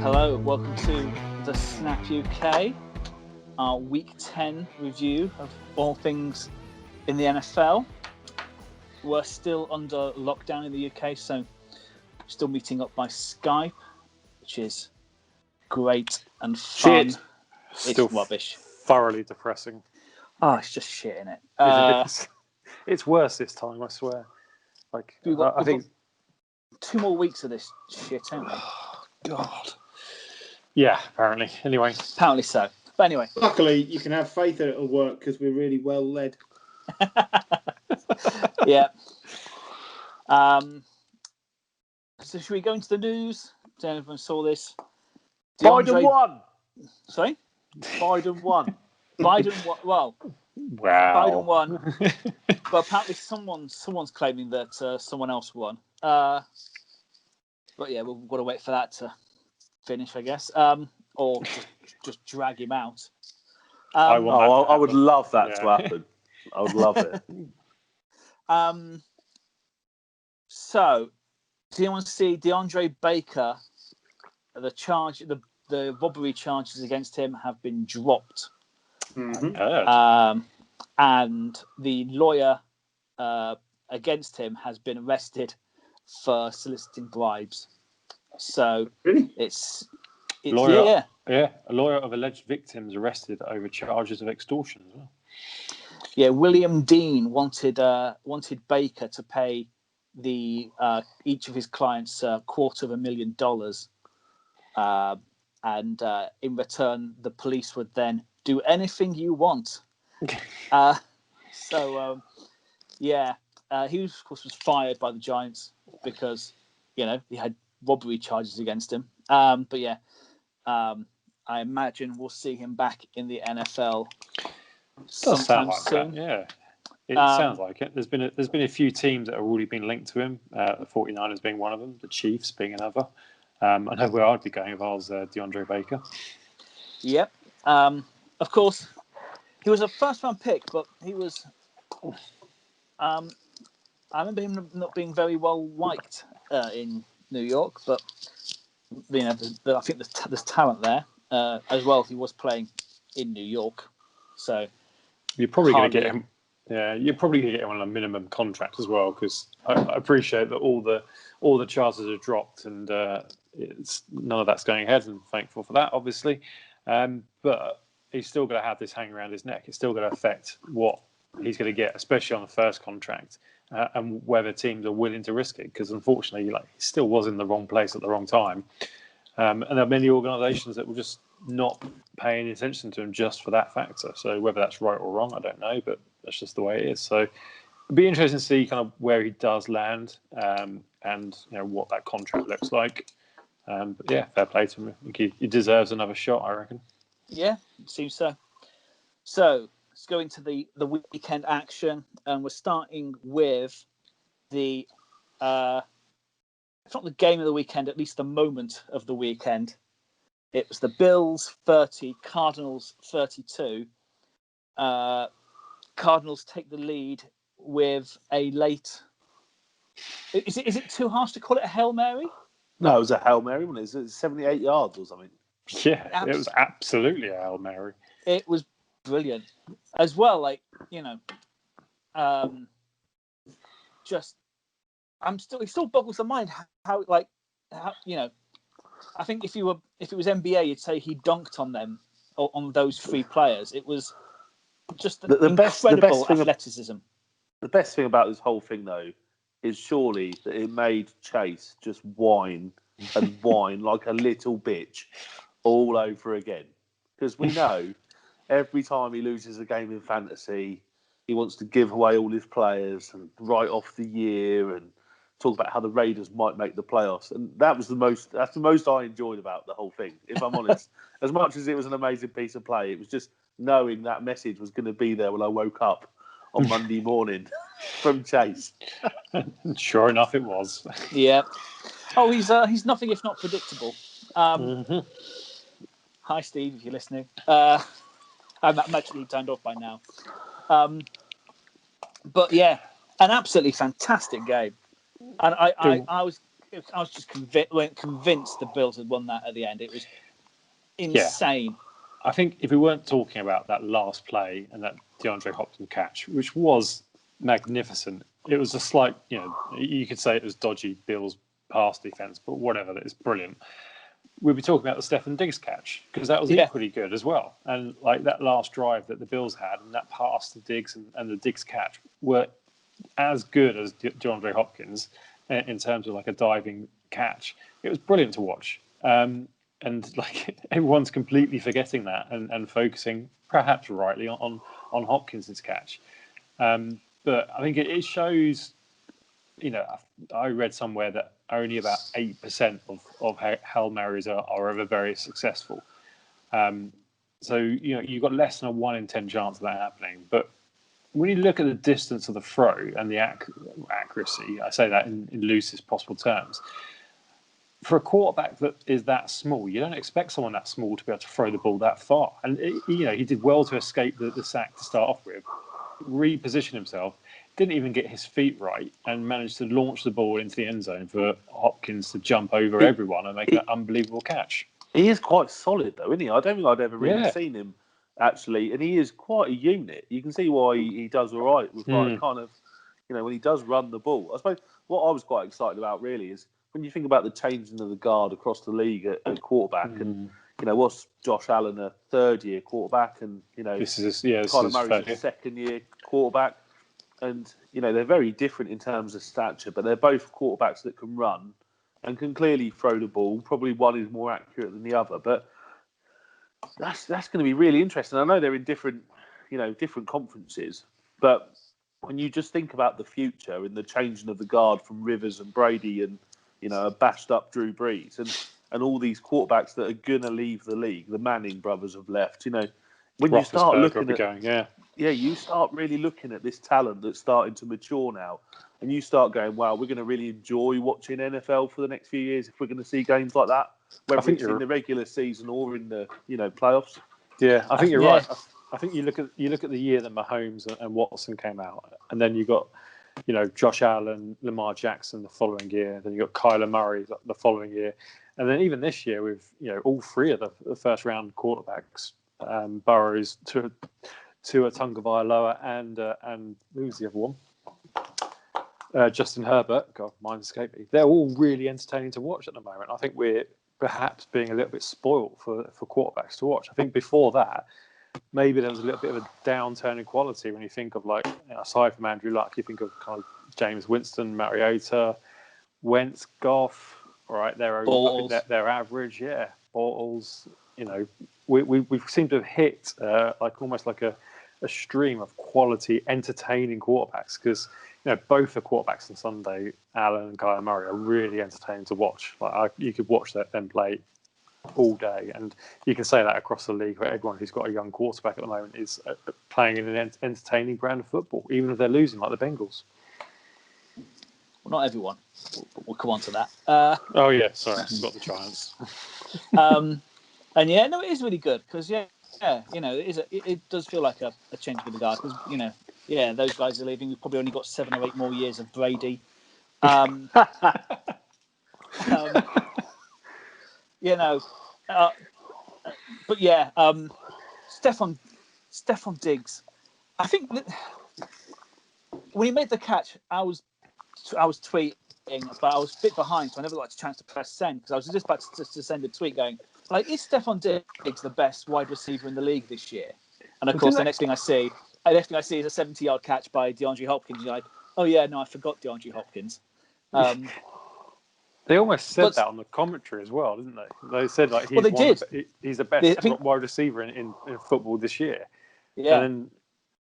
Hello, welcome to the Snap UK, our Week 10 review of all things in the NFL. We're still under lockdown in the UK, so still meeting up by Skype, which is great and fun. Shit. It's Still rubbish. Thoroughly depressing. Oh, it's just shit, isn't it? It's worse this time, I swear. I think 2 more weeks of this shit, haven't we? Oh, God. Yeah, apparently. Anyway. Apparently so. But anyway. Luckily, you can have faith that it'll work because we're really well led. Yeah. So should we go into the news? Does anyone saw this? Biden won. Sorry? Biden won. Biden won. Well, wow. Biden won. But apparently someone's claiming that someone else won. But yeah, we've got to wait for that to finish, I guess. Or just drag him out. I would love that to happen. I would love it. So, do you want to see DeAndre Baker? The robbery charges against him have been dropped. Mm-hmm. And the lawyer against him has been arrested for soliciting bribes. So really? it's a lawyer of alleged victims arrested over charges of extortion as well. Yeah, William Dean wanted Baker to pay each of his clients $250,000, and in return, the police would then do anything you want. He of course was fired by the Giants because he had robbery charges against him. I imagine we'll see him back in the NFL sometime soon. That, yeah. It sounds like it. There's been a few teams that have already been linked to him. The 49ers being one of them, the Chiefs being another. I know where I'd be going if I was DeAndre Baker. Yep. Of course, he was a first-round pick, but he was. I remember him not being very well liked in New York, but I think there's talent there as well. He was playing in New York, so you're probably going to get him. Yeah, you're probably going to get him on a minimum contract as well, because I appreciate that all the charges are dropped and none of that's going ahead, and thankful for that, obviously. But he's still going to have this hanging around his neck. It's still going to affect what he's going to get, especially on the first contract, and whether teams are willing to risk it. Because unfortunately, he still was in the wrong place at the wrong time, and there are many organisations that will just not pay any attention to him just for that factor. So whether that's right or wrong, I don't know, but that's just the way it is. So it'd be interesting to see kind of where he does land, and what that contract looks like. But yeah, fair play to him. I think he deserves another shot, I reckon. Yeah, it seems so. So let's go into the weekend action, and we're starting with the if not the game of the weekend, at least the moment of the weekend. It was the Bills 30, Cardinals 32. Cardinals take the lead with a late. Is it too harsh to call it a Hail Mary? No, it was a Hail Mary, wasn't it? It was 78 yards or something. Yeah, it was absolutely a Hail Mary. It was brilliant as well. It still boggles the mind how I think if it was NBA, you'd say he dunked on them, on those three players. It was just incredible athleticism. The best thing about this whole thing, though, is surely that it made Chase just whine and whine like a little bitch all over again. Because we know every time he loses a game in fantasy, he wants to give away all his players and write off the year and talk about how the Raiders might make the playoffs. And that's the most I enjoyed about the whole thing, if I'm honest. As much as it was an amazing piece of play, it was just knowing that message was going to be there when I woke up on Monday morning from Chase. Sure enough, it was. Yeah. Oh, he's nothing if not predictable. Hi, Steve, if you're listening. I'm actually turned off by now. But yeah, An absolutely fantastic game, and I was just convinced the Bills had won that at the end. It was insane. I think if we weren't talking about that last play and that DeAndre Hopkins catch, which was magnificent, it was a slight, you could say it was dodgy Bills pass defense, but whatever, that is brilliant. We'd be talking about the Stefon Diggs catch, because that was equally good as well. And like that last drive that the Bills had and that pass to Diggs and the Diggs catch were as good as DeAndre Hopkins in terms of like a diving catch. It was brilliant to watch. And like everyone's completely forgetting that and focusing, perhaps rightly, on Hopkins' catch. But I think it shows, I read somewhere that only about 8% of Hail Marys are ever very successful. So, you've got less than a 1 in 10 chance of that happening. But when you look at the distance of the throw and the accuracy, I say that in loosest possible terms, for a quarterback that is that small, you don't expect someone that small to be able to throw the ball that far. And, he did well to escape the sack to start off with, reposition himself, didn't even get his feet right, and managed to launch the ball into the end zone for Hopkins to jump over everyone and make an unbelievable catch. He is quite solid, though, isn't he? I don't think I'd ever really seen him, actually. And he is quite a unit. You can see why he does all right with like kind of, when he does run the ball. I suppose what I was quite excited about, really, is when you think about the changing of the guard across the league at quarterback, and what's Josh Allen, a third-year quarterback, and Kyler Murray's a second-year quarterback, and they're very different in terms of stature, but they're both quarterbacks that can run and can clearly throw the ball. Probably one is more accurate than the other, but that's going to be really interesting. I know they're in different conferences, but when you just think about the future and the changing of the guard from Rivers and Brady and a bashed up Drew Brees and all these quarterbacks that are going to leave the league. The Manning brothers have left. When you start looking at you start really looking at this talent that's starting to mature now, and you start going, wow, we're going to really enjoy watching NFL for the next few years if we're going to see games like that, whether it's in the regular season or in the playoffs. Yeah, I think you're right. I think you look at the year that Mahomes and Watson came out, and then you got Josh Allen, Lamar Jackson the following year. Then you got Kyler Murray the following year, and then even this year with all three of the first round quarterbacks, Burrows, Tua Tagovailoa, and who's the other one? Justin Herbert. God, mind escaped me. They're all really entertaining to watch at the moment. I think we're perhaps being a little bit spoiled for quarterbacks to watch. I think before that, maybe there was a little bit of a downturn in quality when you think of aside from Andrew Luck, you think of kind of James Winston, Mariota, Wentz, Goff. All right, they're average. Yeah, Bortles. We seem to have hit almost like a stream of quality, entertaining quarterbacks, because both the quarterbacks on Sunday, Allen and Kyler Murray, are really entertaining to watch. You could watch them play all day, and you can say that across the league, where everyone who's got a young quarterback at the moment is playing in an entertaining brand of football, even if they're losing, like the Bengals. Well, not everyone. We'll come on to that. Oh yeah, sorry, I forgot the Giants. And it is really good because it does feel like a change of the guard because those guys are leaving. We've probably only got 7 or 8 more years of Brady. But yeah, Stefon Diggs. I think that when he made the catch, I was tweeting, but I was a bit behind, so I never got a chance to press send because I was just about to send a tweet going, is Stefon Diggs the best wide receiver in the league this year? And of course, the next thing I see is a 70-yard catch by DeAndre Hopkins. You're like, oh yeah, no, I forgot DeAndre Hopkins. They almost said that on the commentary as well, didn't they? They said he's the best wide receiver in football this year. Yeah. And then,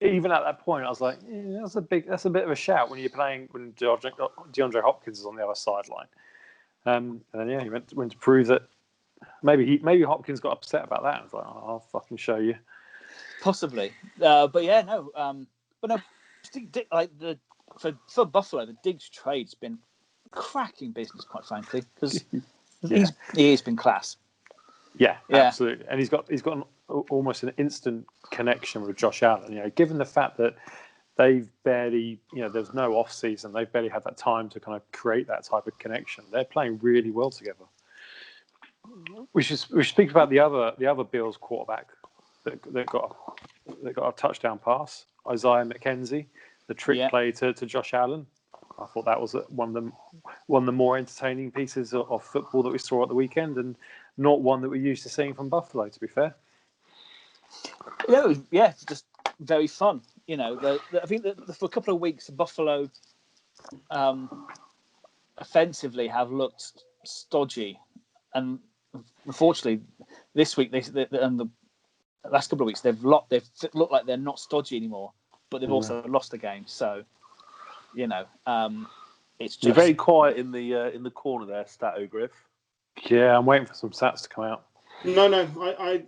even at that point, I was like, that's a bit of a shout when you're playing when DeAndre Hopkins is on the other sideline. And then he went to prove that maybe Hopkins got upset about that. I was like, I'll fucking show you. Possibly, but no. For Buffalo, the Diggs trade's been cracking business, quite frankly, because he's been class. Yeah, absolutely, and he's got almost an instant connection with Josh Allen. Given the fact that they've barely, there's no off season. They've barely had that time to kind of create that type of connection. They're playing really well together. We should speak about the other Bills quarterback that got a touchdown pass, Isaiah McKenzie, the trick play to Josh Allen. I thought that was one of the more entertaining pieces of football that we saw at the weekend, and not one that we're used to seeing from Buffalo, to be fair. Yeah, just very fun. I think that for a couple of weeks, Buffalo offensively have looked stodgy, and unfortunately, this week and the last couple of weeks they've looked like they're not stodgy anymore, but they've also lost a game. So, it's just... You're very quiet in the corner there, Stato Griff. Yeah, I'm waiting for some stats to come out. No,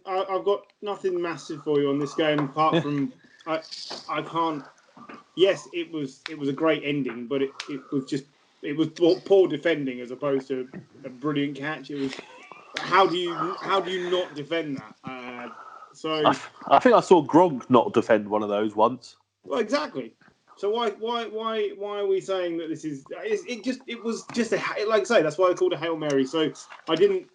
I've got nothing massive for you on this game apart from I can't. Yes, it was a great ending, but it was poor defending as opposed to a brilliant catch. It was how do you not defend that? I think I saw Gronk not defend one of those once. Well, exactly. So why are we saying that this is? It was just like I say. That's why I called it a Hail Mary. So I didn't.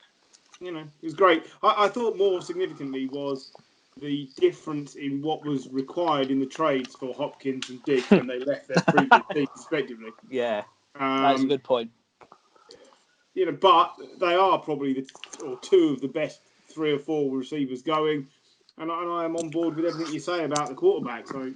It was great. I thought more significantly was the difference in what was required in the trades for Hopkins and Diggs when they left their previous teams, respectively. Yeah, that's a good point. But they are probably two of the best 3 or 4 receivers going, and I am on board with everything you say about the quarterback. So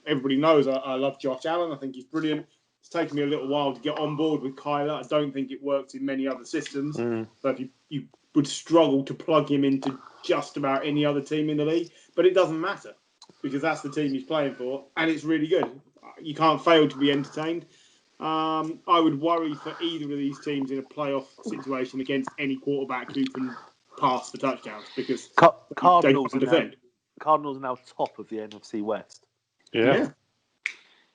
everybody knows I love Josh Allen. I think he's brilliant. It's taken me a little while to get on board with Kyler. I don't think it works in many other systems. So if you would struggle to plug him into just about any other team in the league, but it doesn't matter because that's the team he's playing for, and it's really good. You can't fail to be entertained. I would worry for either of these teams in a playoff situation against any quarterback who can pass for touchdowns because Cardinals they can't defend. Cardinals are now top of the NFC West. Yeah.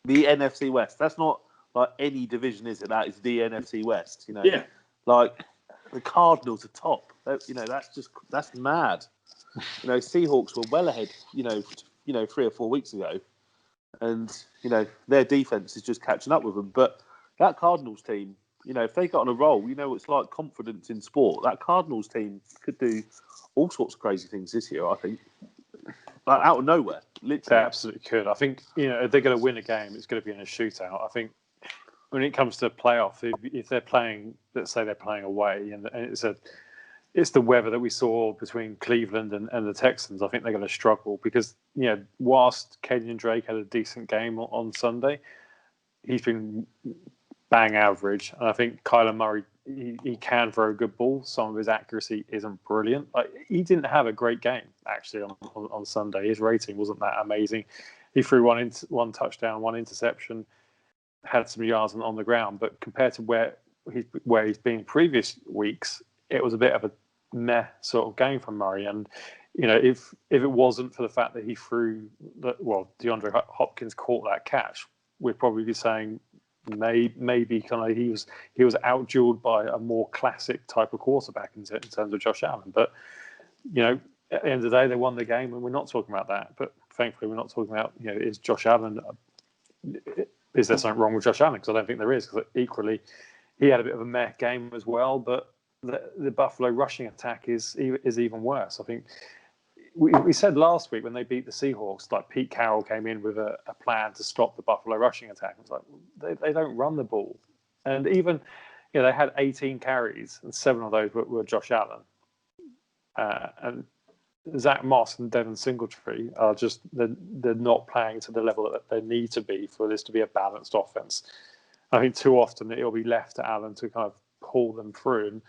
The NFC West. That's not like any division, is it? That is the NFC West. Yeah. Like the Cardinals are top. That's mad. Seahawks were well ahead. 3 or 4 weeks ago, and their defense is just catching up with them. But that Cardinals team, if they got on a roll, it's like confidence in sport. That Cardinals team could do all sorts of crazy things this year. I think, like out of nowhere, literally. They absolutely could. I think if they're going to win a game, it's going to be in a shootout. I think when it comes to playoff, if they're playing, let's say they're playing away, and it's the weather that we saw between Cleveland and the Texans. I think they're going to struggle because whilst Kenyon Drake had a decent game on Sunday, he's been bang average, and I think Kyler Murray he can throw a good ball. Some of his accuracy isn't brilliant. Like he didn't have a great game actually on Sunday. His rating wasn't that amazing. He threw one touchdown, 1 interception, had some yards on the ground, but compared to where he's been previous weeks, it was a bit of a meh sort of game from Murray. And if it wasn't for the fact that he threw DeAndre Hopkins caught that catch, we'd probably be saying maybe kind of he was outdueled by a more classic type of quarterback in terms of Josh Allen. But at the end of the day, they won the game, and we're not talking about that. But thankfully, we're not talking about is Josh Allen. Is there something wrong with Josh Allen? Because I don't think there is. Because equally, he had a bit of a meh game as well. But the Buffalo rushing attack is even worse. I think we said last week when they beat the Seahawks, like Pete Carroll came in with a plan to stop the Buffalo rushing attack. It's like they don't run the ball, and even they had 18 carries and 7 of those were Josh Allen, and Zach Moss and Devin Singletary are just they're not playing to the level that they need to be for this to be a balanced offense. I think too often it'll be left to Allen to kind of pull them through. And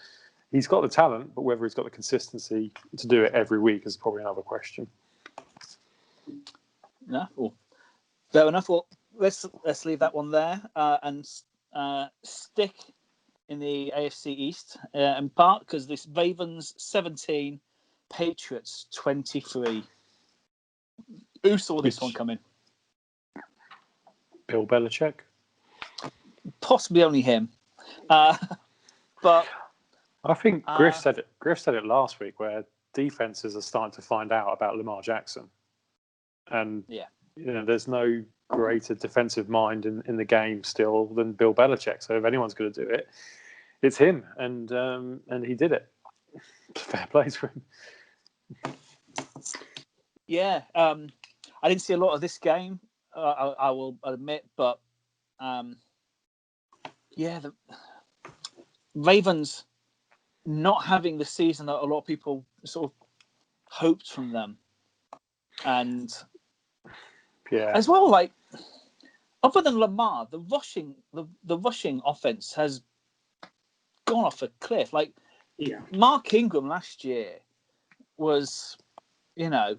he's got the talent, but whether he's got the consistency to do it every week is probably another question. No, well, fair enough. Well, let's leave that one there and stick in the AFC East in part because this Ravens 17, Patriots 23. Who saw this one coming? Bill Belichick? Possibly only him. But I think Griff said it last week, where defenses are starting to find out about Lamar Jackson, and there's no greater defensive mind in the game still than Bill Belichick. So if anyone's going to do it, it's him, and he did it. Fair play to him. Yeah, I didn't see a lot of this game. I will admit, but the Ravens not having the season that a lot of people sort of hoped from them, and as well, like other than Lamar, the rushing offense has gone off a cliff. Like Mark Ingram last year was, I don't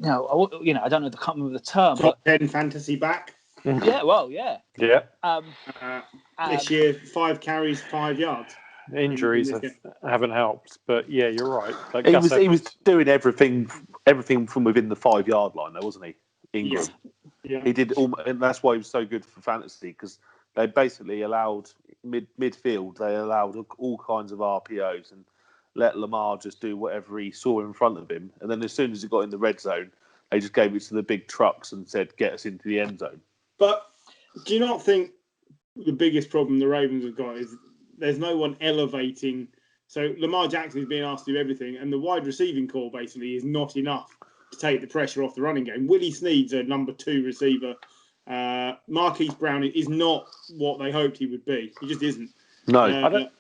know, I can't remember the term. Top 10 fantasy back. Yeah, well, yeah. Yeah. This year, 5 carries, 5 yards. Injuries haven't helped, but yeah, you're right. Like he was doing everything from within the 5-yard line, though, wasn't he? Ingram. Yeah. He did, and that's why he was so good for fantasy, because they basically allowed midfield. They allowed all kinds of RPOs and let Lamar just do whatever he saw in front of him. And then as soon as he got in the red zone, they just gave it to the big trucks and said, "Get us into the end zone." But do you not think the biggest problem the Ravens have got is there's no one elevating? So Lamar Jackson is being asked to do everything, and the wide receiving core basically is not enough to take the pressure off the running game. Willie Snead's a number 2 receiver. Marquise Brown is not what they hoped he would be. He just isn't. No, I don't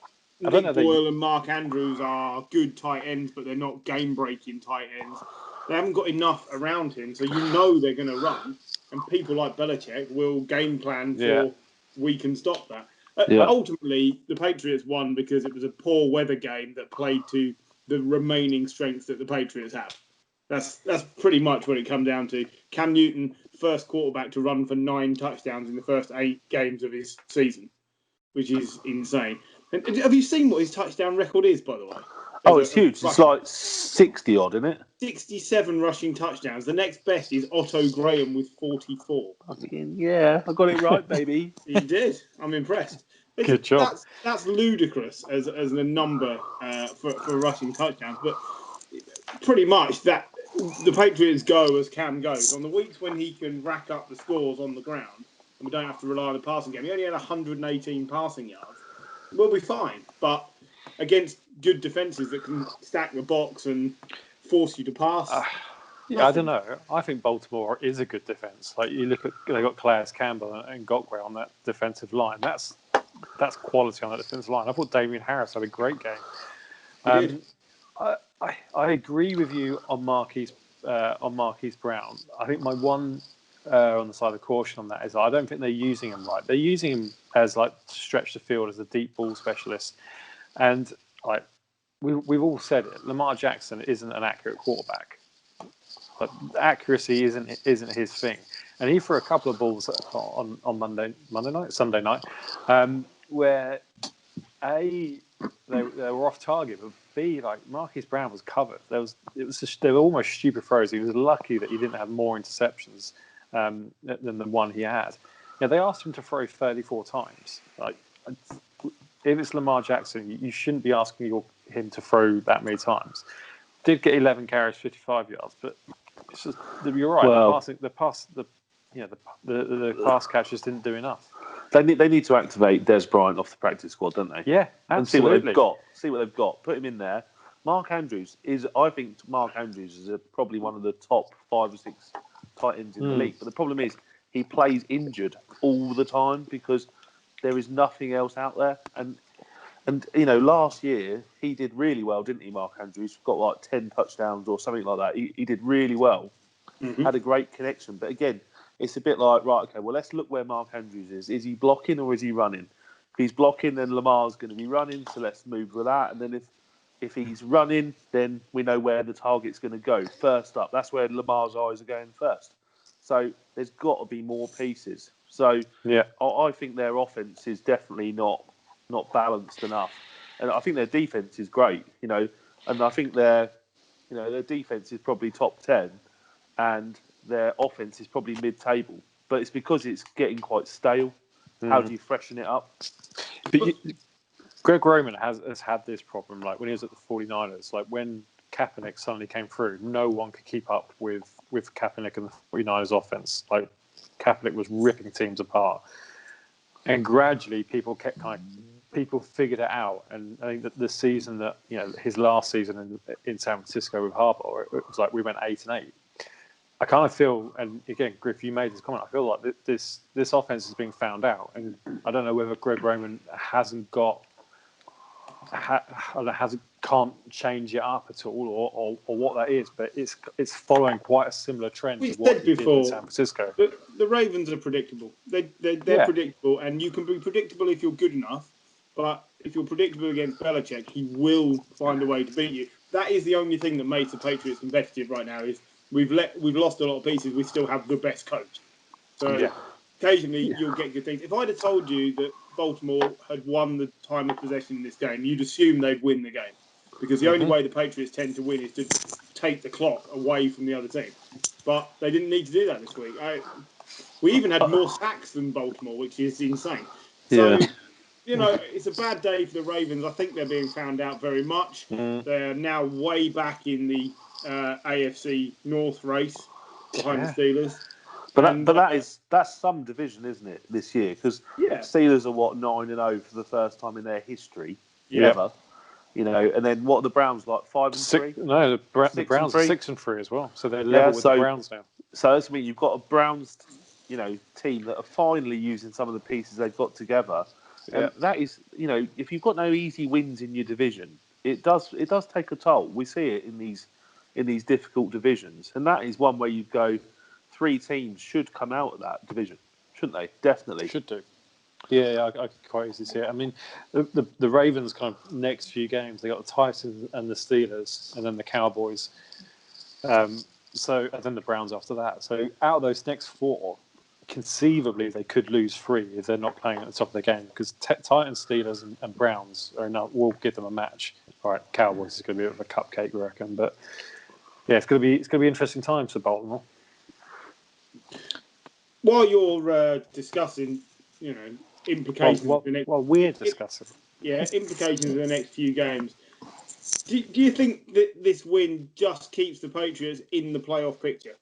Nick Boyle and Mark Andrews are good tight ends, but they're not game-breaking tight ends. They haven't got enough around him, so they're going to run. And people like Belichick will game plan for we can stop that. Ultimately, the Patriots won because it was a poor weather game that played to the remaining strengths that the Patriots have. That's pretty much what it comes down to. Cam Newton, first quarterback to run for 9 touchdowns in the first 8 games of his season, which is insane. And have you seen what his touchdown record is, by the way? It's huge. It's like 60 odd, isn't it? 67 rushing touchdowns. The next best is Otto Graham with 44. Yeah, I got it right, baby. You did. I'm impressed. Good job. That's ludicrous as a number for rushing touchdowns. But pretty much that the Patriots go as Cam goes. On the weeks when he can rack up the scores on the ground and we don't have to rely on the passing game, he only had 118 passing yards. We'll be fine. But against good defences that can stack the box and force you to pass. I don't know. I think Baltimore is a good defence. Like you look at, they got Calais Campbell and Gotway on that defensive line. That's quality on that defensive line. I thought Damian Harris had a great game. I agree with you on Marquise Brown. I think my one on the side of caution on that is I don't think they're using him right. They're using him as like to stretch the field as a deep ball specialist, and like we've all said it. Lamar Jackson isn't an accurate quarterback. But accuracy isn't his thing, and he threw a couple of balls on Sunday night, where they were off target, but B, like Marquise Brown was covered. They were almost stupid throws. He was lucky that he didn't have more interceptions than the one he had. They asked him to throw 34 times. Like, if it's Lamar Jackson, you shouldn't be asking him to throw that many times. Did get 11 carries, 55 yards, but it's just, you're right. Well, the pass catchers didn't do enough. They need to activate Des Bryant off the practice squad, don't they? Yeah, absolutely. And see what they've got. Put him in there. I think Mark Andrews is probably one of the top 5 or 6 tight ends in the league. But the problem is he plays injured all the time because there is nothing else out there. And last year he did really well, didn't he, Mark Andrews? Got like 10 touchdowns or something like that. He did really well. Mm-hmm. Had a great connection. But again, it's a bit like, right, okay, well, let's look where Mark Andrews is. Is he blocking or is he running? If he's blocking, then Lamar's going to be running, so let's move with that. And then if he's running, then we know where the target's going to go. First up, that's where Lamar's eyes are going first. So there's got to be more pieces. So yeah, I think their offense is definitely not balanced enough. And I think their defense is great, and I think their defense is probably top 10 and their offense is probably mid-table. But it's because it's getting quite stale. How do you freshen it up? But Greg Roman has had this problem, like when he was at the 49ers, like when Kaepernick suddenly came through, no one could keep up with Kaepernick and the 49ers offense. Like, Kaepernick was ripping teams apart. And gradually people figured it out. And I think that the season that, his last season in San Francisco with Harbaugh, it was like we went 8-8. I kind of feel, and again, Griff, you made this comment, I feel like this offense is being found out. And I don't know whether Greg Roman can't change it up at all, or what that is, but it's following quite a similar trend to what he did in San Francisco. The Ravens are predictable. They're predictable, and you can be predictable if you're good enough. But if you're predictable against Belichick, he will find a way to beat you. That is the only thing that makes the Patriots competitive right now. Is we've lost a lot of pieces. We still have the best coach. So occasionally you'll get good things. If I'd have told you that Baltimore had won the time of possession in this game, you'd assume they'd win the game, because the only way the Patriots tend to win is to take the clock away from the other team. But they didn't need to do that this week. We even had more sacks than Baltimore, which is insane. So, it's a bad day for the Ravens. I think they're being found out very much. They're now way back in the AFC North race behind the Steelers. But that's some division, isn't it, this year? Because Steelers are 9-0 for the first time in their history ever. And then what are the Browns like? 5-3? No, the Browns are 6-3 as well. So they're level with the Browns now. So that's mean you've got a Browns, team that are finally using some of the pieces they've got together. And that is, if you've got no easy wins in your division, it does take a toll. We see it in these difficult divisions, and that is one where you go. 3 teams should come out of that division, shouldn't they? Definitely should do. Yeah, I could quite easily see it. I mean, the Ravens kind of next few games, they got the Titans and the Steelers, and then the Cowboys. And then the Browns after that. So out of those next 4, conceivably they could lose 3 if they're not playing at the top of the game, because Titans, Steelers, and Browns will give them a match. All right, Cowboys is going to be a bit of a cupcake, we reckon, but it's going to be interesting times for Baltimore. While you're discussing, implications. We're discussing. Implications of the next few games. Do you think that this win just keeps the Patriots in the playoff picture,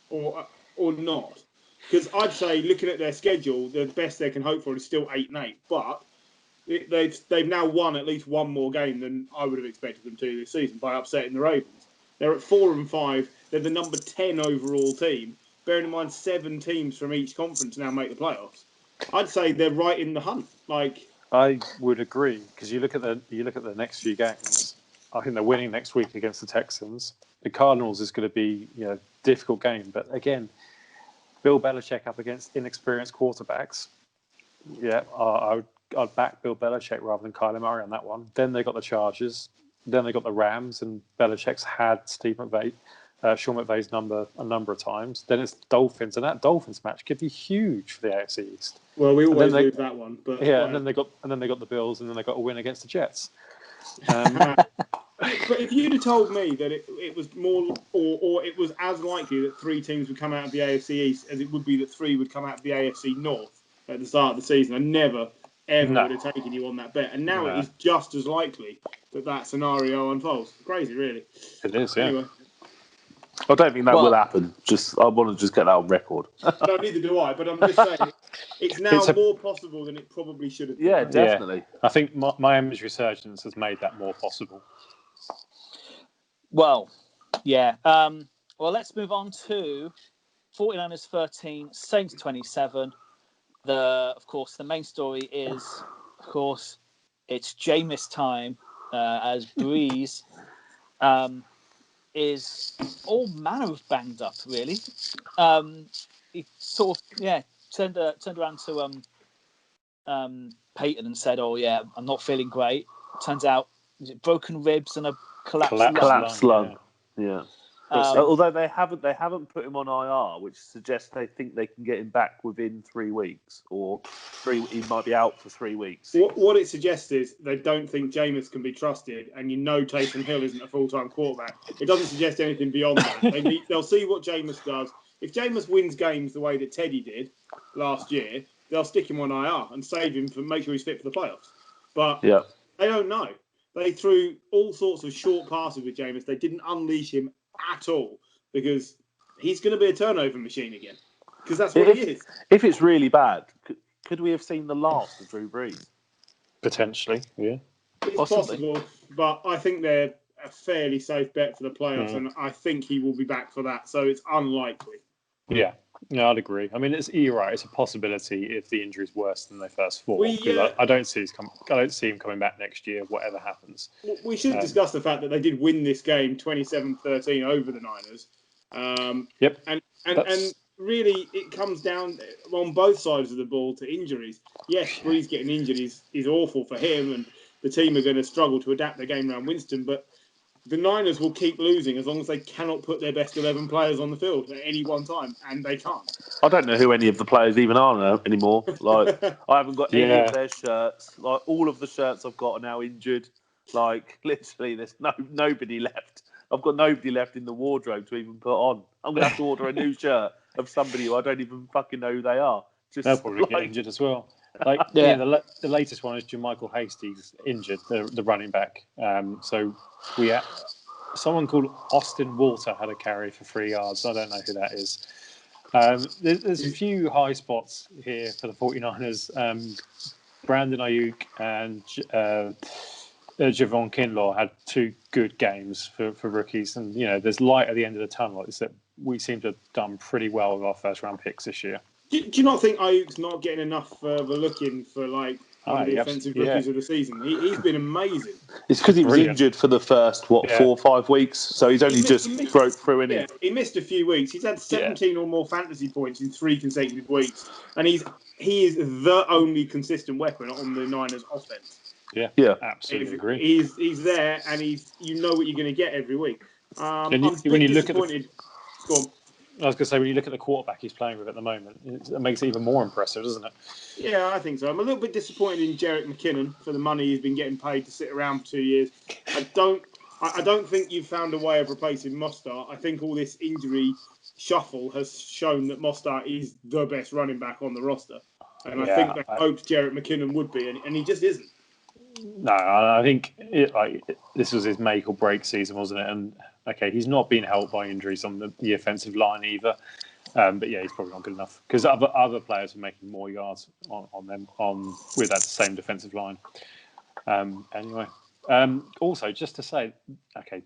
or not? Because I'd say, looking at their schedule, the best they can hope for is still 8-8. But they've now won at least one more game than I would have expected them to this season by upsetting the Ravens. They're at 4-5. They're the number 10 overall team. Bearing in mind 7 teams from each conference now make the playoffs. I'd say they're right in the hunt. I would agree, because you look at the next few games. I think they're winning next week against the Texans. The Cardinals is going to be a difficult game, but again, Bill Belichick up against inexperienced quarterbacks. Yeah, I'd back Bill Belichick rather than Kyler Murray on that one. Then they got the Chargers. Then they got the Rams, and Belichick's had Sean McVay's number a number of times. Then it's Dolphins, and that Dolphins match could be huge for the AFC East. Well, we always lose that one, but and then they got the Bills, and then they got a win against the Jets. But if you'd have told me that it was more, or it was as likely that 3 teams would come out of the AFC East as it would be that 3 would come out of the AFC North at the start of the season, I never ever would have taken you on that bet. And now it is just as likely that scenario unfolds. Crazy, really. It is, yeah. Anyway. I don't think that will happen. I want to just get that on record. No, neither do I. But I'm just saying, it's now more possible than it probably should have been. Yeah, definitely. Yeah. I think Miami's resurgence has made that more possible. Well, yeah. Let's move on to 49ers 13, Saints 27. Of course, the main story is, it's Jameis time, as Breeze is all manner of banged up, really. He sort of, turned around to Peyton and said, I'm not feeling great. Turns out, broken ribs and a collapsed lung. Yeah. Although they haven't put him on IR, which suggests they think they can get him back within 3 weeks, or he might be out for 3 weeks. What it suggests is they don't think Jameis can be trusted, and Taysom Hill isn't a full-time quarterback. It doesn't suggest anything beyond that. They'll see what Jameis does. If Jameis wins games the way that Teddy did last year, they'll stick him on IR and save him make sure he's fit for the playoffs. But they don't know. they threw all sorts of short passes with Jameis. They didn't unleash him at all because he's going to be a turnover machine again. Because that's what he is. If it's really bad, could we have seen the last of Drew Brees? Potentially, yeah. It's Possibly. possible, but I think they're a fairly safe bet for the playoffs, and I think he will be back for that. So it's unlikely. Yeah, no, I'd agree. I mean, you're right. It's a possibility if the injury's worse than they first thought. Because I don't see him coming back next year, whatever happens. We should discuss the fact that they did win this game 27-13 over the Niners. Yep. And really, it comes down on both sides of the ball to injuries. Yes, Brees getting injured is awful for him, and the team are going to struggle to adapt their game around Winston, but the Niners will keep losing as long as they cannot put their best 11 players on the field at any one time, and they can't. I don't know who any of the players even are now anymore. Like, I haven't got any of their shirts. Like, all of the shirts I've got are now injured. Like, literally, there's nobody left. I've got nobody left in the wardrobe to even put on. I'm going to have to order a new shirt of somebody who I don't even fucking know who they are. They'll probably get injured as well. Like, the latest one is Jermichael Hastie's injured, the running back. So we had someone called Austin Walter had a carry for 3 yards. I don't know who that is. There's a few high spots here for the 49ers. Brandon Ayuk and Javon Kinlaw had 2 good games for rookies. And, there's light at the end of the tunnel. It's that we seem to have done pretty well with our first-round picks this year. Do you not think Ayuk's not getting enough of a look in for one of the offensive rookies of the season? He's been amazing. It's because he was injured for the first 4 or 5 weeks, so he's only just broke through in it. He missed a few weeks. He's had 17 or more fantasy points in 3 consecutive weeks, and he is the only consistent weapon on the Niners offense. Yeah, absolutely agree. He's there, and you know what you're going to get every week. When you look at Go on. I was going to say, when you look at the quarterback he's playing with at the moment, it makes it even more impressive, doesn't it? Yeah, I think so. I'm a little bit disappointed in Jerick McKinnon for the money he's been getting paid to sit around for 2 years. I don't think you've found a way of replacing Mostert. I think all this injury shuffle has shown that Mostert is the best running back on the roster. And I think they hoped Jerick McKinnon would be, and he just isn't. No, I think this was his make or break season, wasn't it? And okay, he's not been helped by injuries on the offensive line either. But he's probably not good enough because other players are making more yards on them with that same defensive line. Anyway, also just to say, okay,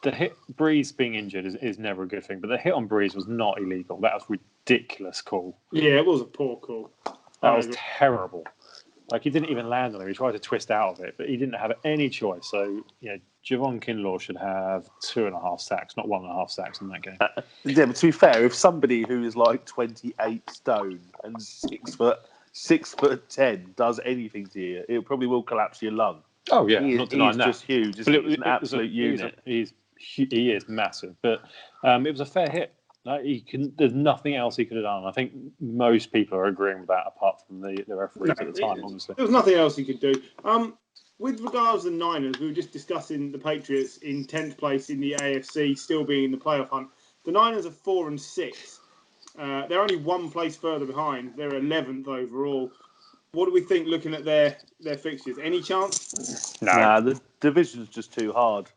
the hit Breeze being injured is never a good thing, but the hit on Breeze was not illegal. That was a ridiculous call. Yeah, it was a poor call. That was terrible. Like, he didn't even land on him. He tried to twist out of it, but he didn't have any choice. So, Javon Kinlaw should have 2.5 sacks, not 1.5 sacks in that game. But to be fair, if somebody who is like 28 stone and 6'10" does anything to you, it probably will collapse your lung. Oh, yeah, I'm not denying that. He's just huge. He's an absolute unit. He is massive, but it was a fair hit. There's nothing else he could have done. I think most people are agreeing with that, apart from the referees at the time, obviously. There was nothing else he could do. With regards to the Niners, we were just discussing the Patriots in 10th place in the AFC, still being in the playoff hunt. The Niners are 4-6. They're only 1 place further behind. They're 11th overall. What do we think looking at their fixtures? Any chance? No. Nah, the division's just too hard.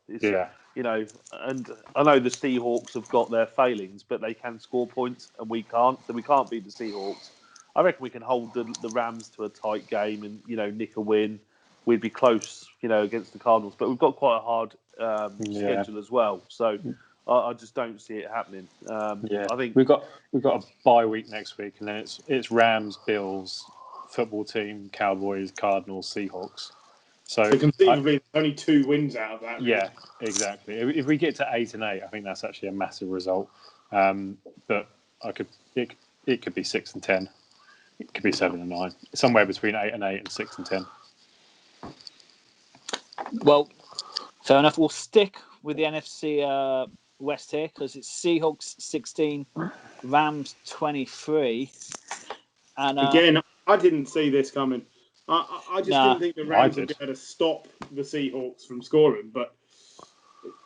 And I know the Seahawks have got their failings, but they can score points and we can't. So we can't beat the Seahawks. I reckon we can hold the Rams to a tight game and, nick a win. We'd be close, against the Cardinals. But we've got quite a hard schedule as well. So I just don't see it happening. I think we've got a bye week next week, and then it's Rams, Bills, football team, Cowboys, Cardinals, Seahawks. So conceivably, only 2 wins out of that. Really. Yeah, exactly. If we get to 8-8, I think that's actually a massive result. But it could be 6-10. It could be 7-9. Somewhere between 8-8 and 6-10. Well, fair enough. We'll stick with the NFC West here because it's Seahawks 16, Rams 23, and again, I didn't see this coming. I just didn't think the Rams would be able to stop the Seahawks from scoring. But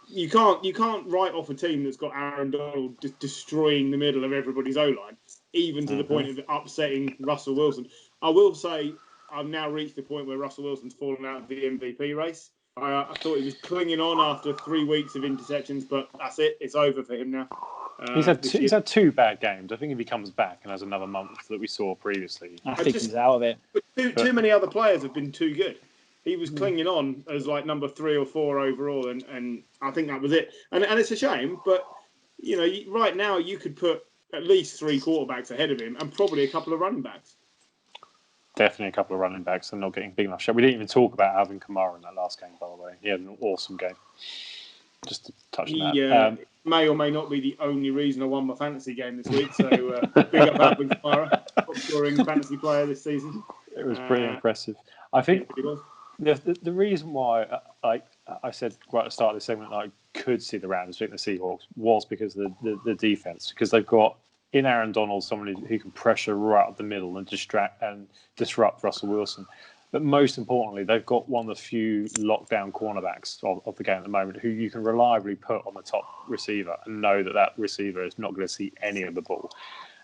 you can't write off a team that's got Aaron Donald just destroying the middle of everybody's O-line, even to the point of upsetting Russell Wilson. I will say I've now reached the point where Russell Wilson's fallen out of the MVP race. I thought he was clinging on after 3 weeks of interceptions, but that's it. It's over for him now. He's had two bad games. I think if he comes back and has another month that we saw previously, I think he's out of it. Too many other players have been too good. He was clinging on as like number 3 or 4 overall, and I think that was it. And it's a shame, but right now you could put at least 3 quarterbacks ahead of him, and probably a couple of running backs. Definitely a couple of running backs and not getting big enough shot. We didn't even talk about Alvin Kamara in that last game, by the way. He had an awesome game. Just to touch on that. May or may not be the only reason I won my fantasy game this week. So big up Alvin Kamara, top scoring fantasy player this season. It was pretty impressive. I think the reason why I said right at the start of the segment that I could see the Rams beating the Seahawks was because of the defense, because they've got in Aaron Donald someone who can pressure right up the middle and distract and disrupt Russell Wilson. But most importantly, they've got one of the few lockdown cornerbacks of the game at the moment who you can reliably put on the top receiver and know that receiver is not going to see any of the ball.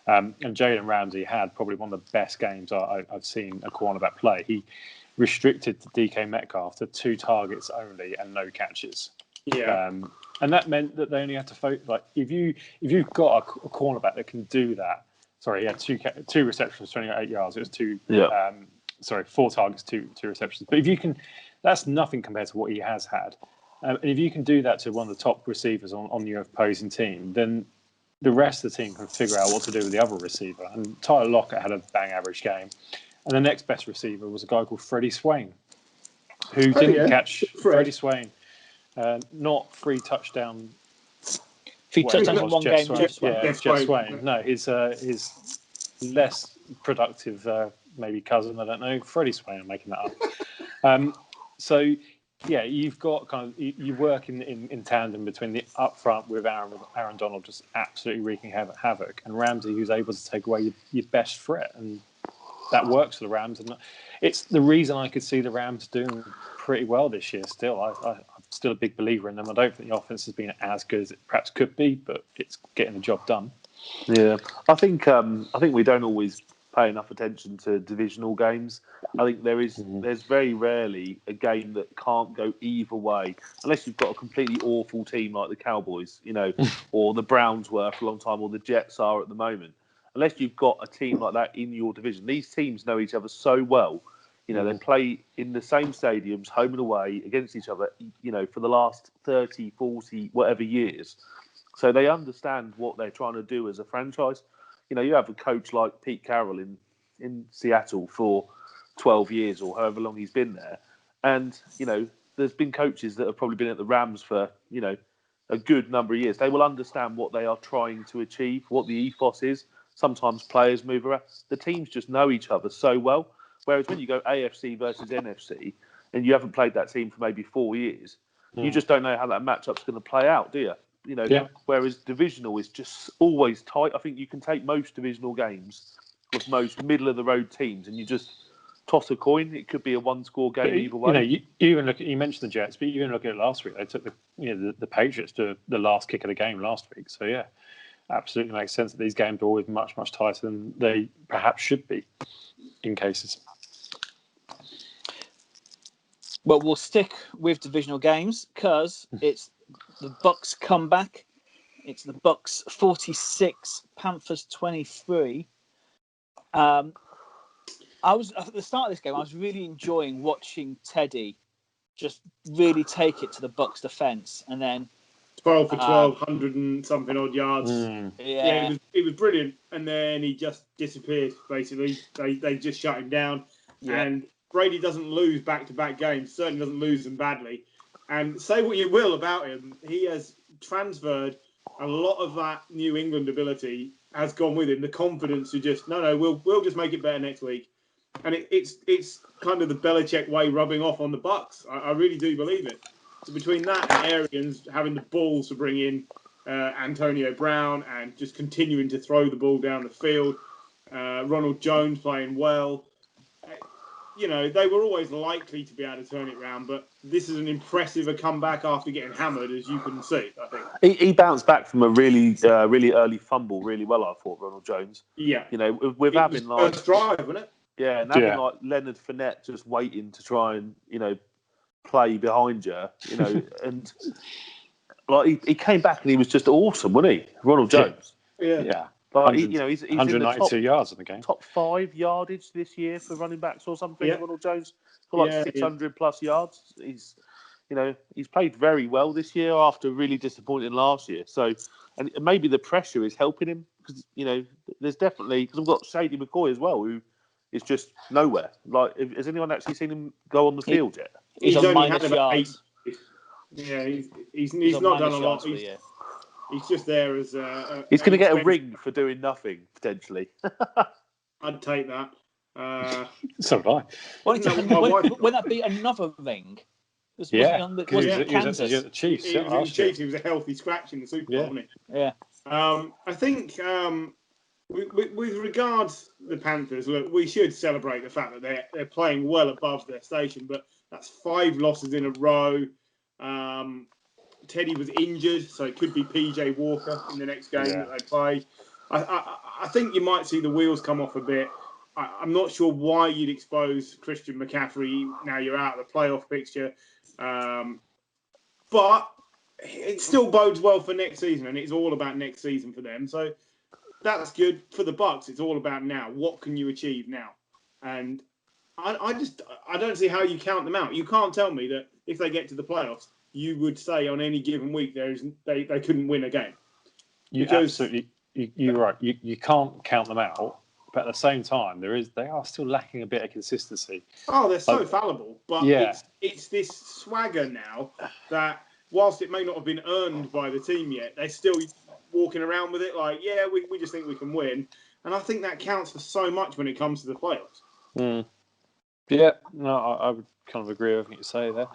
And Jalen Ramsey had probably one of the best games I've seen a cornerback play. He restricted DK Metcalf to 2 targets only and no catches. Yeah. And that meant that they only had to focus. Like if you've got a cornerback that can do that. Sorry, he had two receptions, 28 yards. It was 2. Yeah. 4 targets, two receptions. But if you can, that's nothing compared to what he has had. And if you can do that to one of the top receivers on your opposing team, then the rest of the team can figure out what to do with the other receiver. And Tyler Lockett had a bang average game. And the next best receiver was a guy called Freddie Swain, who didn't catch Freddie Swain. Not 3 touchdown. 3 touchdowns in one game. Jeff Swain. No, his less productive maybe cousin, I don't know, Freddie Swain, I'm making that up. So, yeah, you've got you work in tandem between the up front with Aaron Donald just absolutely wreaking havoc, and Ramsey, who's able to take away your best threat, and that works for the Rams. And it's the reason I could see the Rams doing pretty well this year still. I'm still a big believer in them. I don't think the offense has been as good as it perhaps could be, but it's getting the job done. Yeah, I think we don't always pay enough attention to divisional games. I think there's very rarely a game that can't go either way, unless you've got a completely awful team like the Cowboys, or the Browns were for a long time, or the Jets are at the moment. Unless you've got a team like that in your division, these teams know each other so well. They play in the same stadiums, home and away, against each other, for the last 30, 40, whatever years. So they understand what they're trying to do as a franchise. You have a coach like Pete Carroll in Seattle for 12 years or however long he's been there. And, there's been coaches that have probably been at the Rams for, a good number of years. They will understand what they are trying to achieve, what the ethos is. Sometimes players move around. The teams just know each other so well. Whereas when you go AFC versus NFC and you haven't played that team for maybe 4 years, you just don't know how that matchup's going to play out, do you? Whereas divisional is just always tight. I think you can take most divisional games with most middle-of-the-road teams and you just toss a coin. It could be a one-score game either way. You mentioned the Jets, but you even look at it last week. They took the Patriots to the last kick of the game last week. So, yeah, absolutely makes sense that these games are always much, much tighter than they perhaps should be in cases. Well, we'll stick with divisional games because it's the Bucks comeback. It's the Bucks 46, Panthers 23. I was at the start of this game. I was really enjoying watching Teddy just really take it to the Bucks defense, and then 12 for 12, 100 and something odd yards. Yeah, it was brilliant, and then he just disappeared. Basically, they just shut him down, and Brady doesn't lose back-to-back games. Certainly doesn't lose them badly. And say what you will about him, he has transferred a lot of that New England ability. Has gone with him. The confidence to just we'll just make it better next week. And it's kind of the Belichick way rubbing off on the Bucks. I really do believe it. So between that and Arians having the balls to bring in Antonio Brown and just continuing to throw the ball down the field, Ronald Jones playing well, they were always likely to be able to turn it around. But this is an impressive comeback after getting hammered, as you can see, I think. He bounced back from a really early fumble really well, I thought, Ronald Jones. Yeah. With having first drive, wasn't it? Yeah, and having like Leonard Fournette just waiting to try and, play behind you, and like he came back and he was just awesome, wasn't he? Ronald Jones. Yeah. Like he's in the 192 yards in the game. top 5 yardage this year for running backs or something. Yeah. Ronald Jones got like 600 plus yards. He's played very well this year after really disappointing last year. So, and maybe the pressure is helping him because there's definitely because I've got Shady McCoy as well who is just nowhere. Like, has anyone actually seen him go on the field yet? He's on only minus had about yards. 8. Yeah, he's on not done minus a lot. yards for the year. He's just there as he's going to get a ring for doing nothing potentially. I'd take that. So would I. Wouldn't that be another ring? Wasn't he at Kansas? He was at the Chiefs. He was in the Chiefs. He was a healthy scratch in the Super Bowl, wasn't he? Yeah. I think with regards to the Panthers, look, we should celebrate the fact that they're playing well above their station, but that's 5 losses in a row. Teddy was injured, so it could be PJ Walker in the next game that they play. I think you might see the wheels come off a bit. I'm not sure why you'd expose Christian McCaffrey now you're out of the playoff picture. But it still bodes well for next season, and it's all about next season for them. So that's good. For the Bucks, it's all about now. What can you achieve now? And I don't see how you count them out. You can't tell me that if they get to the playoffs, you would say on any given week they couldn't win a game. You're right. You can't count them out, but at the same time, they are still lacking a bit of consistency. Oh, they're so fallible, but it's this swagger now that whilst it may not have been earned by the team yet, they're still walking around with it like, we just think we can win, and I think that counts for so much when it comes to the playoffs. Mm. Yeah, no, I would kind of agree with everything you say there.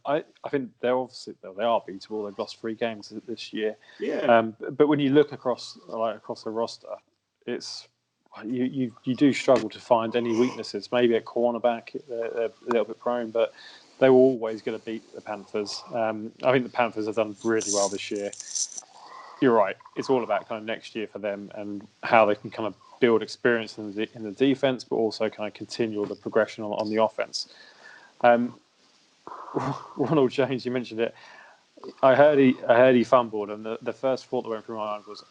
I think they are beatable. They've lost 3 games this year. Yeah. But when you look across the roster, it's you do struggle to find any weaknesses. Maybe at cornerback, they're a little bit prone, but they were always going to beat the Panthers. I think the Panthers have done really well this year. You're right. It's all about kind of next year for them and how they can kind of build experience in the defense, but also kind of continue the progression on the offense. Ronald Jones, you mentioned it. I heard he fumbled, and the first thought that went through my mind was,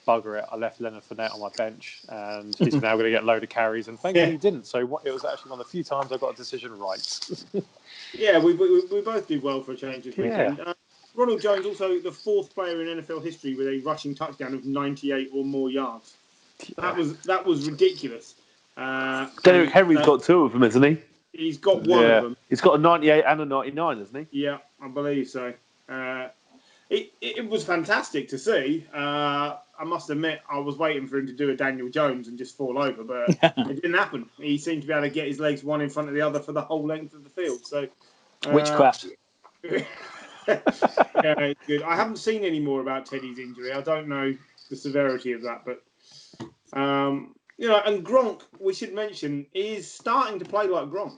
bugger it, I left Leonard Fournette on my bench, and he's now going to get a load of carries. And thankfully he didn't. So it was actually one of the few times I got a decision right. Yeah, we both did well for a change this weekend. Yeah. Ronald Jones also the 4th player in NFL history with a rushing touchdown of 98 or more yards. That was ridiculous. Derrick Henry's got 2 of them, hasn't he? He's got one of them. He's got a 98 and a 99, hasn't he? Yeah, I believe so. It was fantastic to see. I must admit, I was waiting for him to do a Daniel Jones and just fall over, but it didn't happen. He seemed to be able to get his legs one in front of the other for the whole length of the field. So witchcraft. Yeah, it's good. I haven't seen any more about Teddy's injury. I don't know the severity of that, but and Gronk, we should mention, is starting to play like Gronk.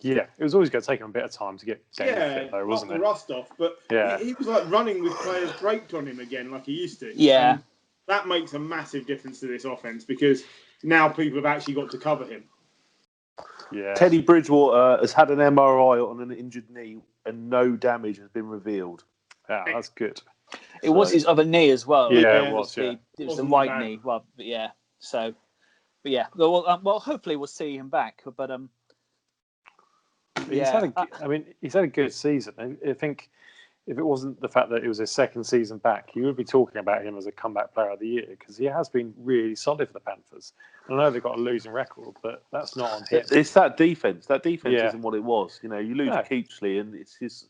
Yeah, it was always going to take him a bit of time to get fit, though, wasn't it? Rust off, but he was like running with players draped on him again, like he used to. Yeah, and that makes a massive difference to this offense because now people have actually got to cover him. Yeah, Teddy Bridgewater has had an MRI on an injured knee, and no damage has been revealed. Yeah, that's good. It was his other knee as well. Yeah, it was. It was the right knee. Well, yeah. So, but yeah. Well, hopefully we'll see him back. But he's had a good season. I think if it wasn't the fact that it was his 2nd season back, you would be talking about him as a comeback player of the year because he has been really solid for the Panthers. I know they've got a losing record, but that's not on him. It's that defense. That defense isn't what it was. You lose Keechley, and it's just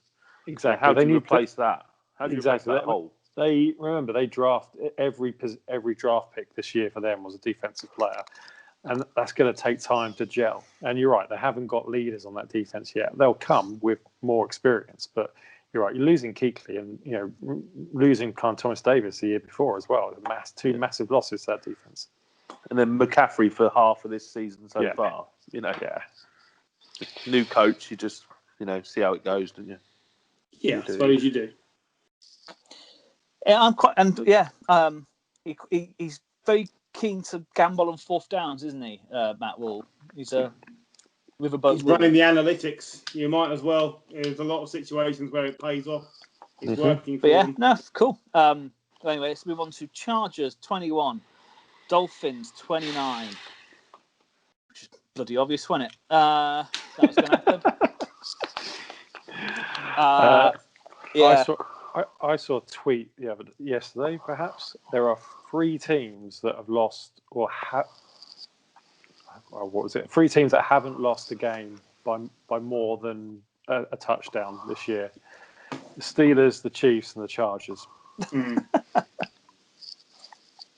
exactly. How do you replace that? How do you replace that hole? They draft every draft pick this year for them was a defensive player, and that's going to take time to gel. And you're right, they haven't got leaders on that defense yet. They'll come with more experience, but you're right. You're losing Keechley, and losing Thomas Davis the year before as well. 2 massive losses to that defense, and then McCaffrey for half of this season so far. New coach, you just see how it goes, don't you? Yeah, I suppose you do. Yeah, I'm quite, and he's very keen to gamble on 4th downs, isn't he, Matt Wall? He's with a boat. He's running the analytics. You might as well. There's a lot of situations where it pays off. It's working for them. No, cool. Anyway, let's move on to Chargers 21, Dolphins 29. Which is bloody obvious, wasn't it? That was going to happen. Yeah. I saw a tweet yesterday, perhaps. There are 3 teams that have lost, or what was it? 3 teams that haven't lost a game by more than a touchdown this year. The Steelers, the Chiefs, and the Chargers.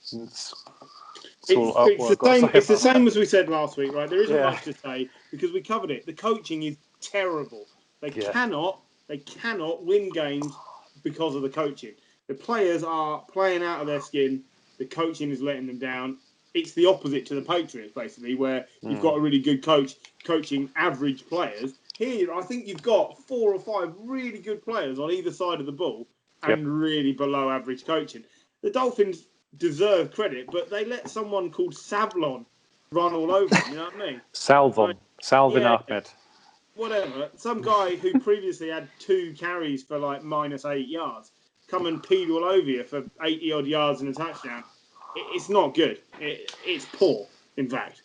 It's the same as we said last week, right? There isn't much to say because we covered it. The coaching is terrible. They cannot win games because of the coaching. The players are playing out of their skin. The coaching is letting them down. It's the opposite to the Patriots, basically, where you've got a really good coach coaching average players. Here, I think you've got 4 or 5 really good players on either side of the ball and really below average coaching. The Dolphins deserve credit, but they let someone called Savlon run all over them, you know what I mean? Salvin Ahmed. Whatever. Some guy who previously had 2 carries for like -8 yards come and peed all over you for 80-odd yards and a touchdown. It's not good. It's poor, in fact.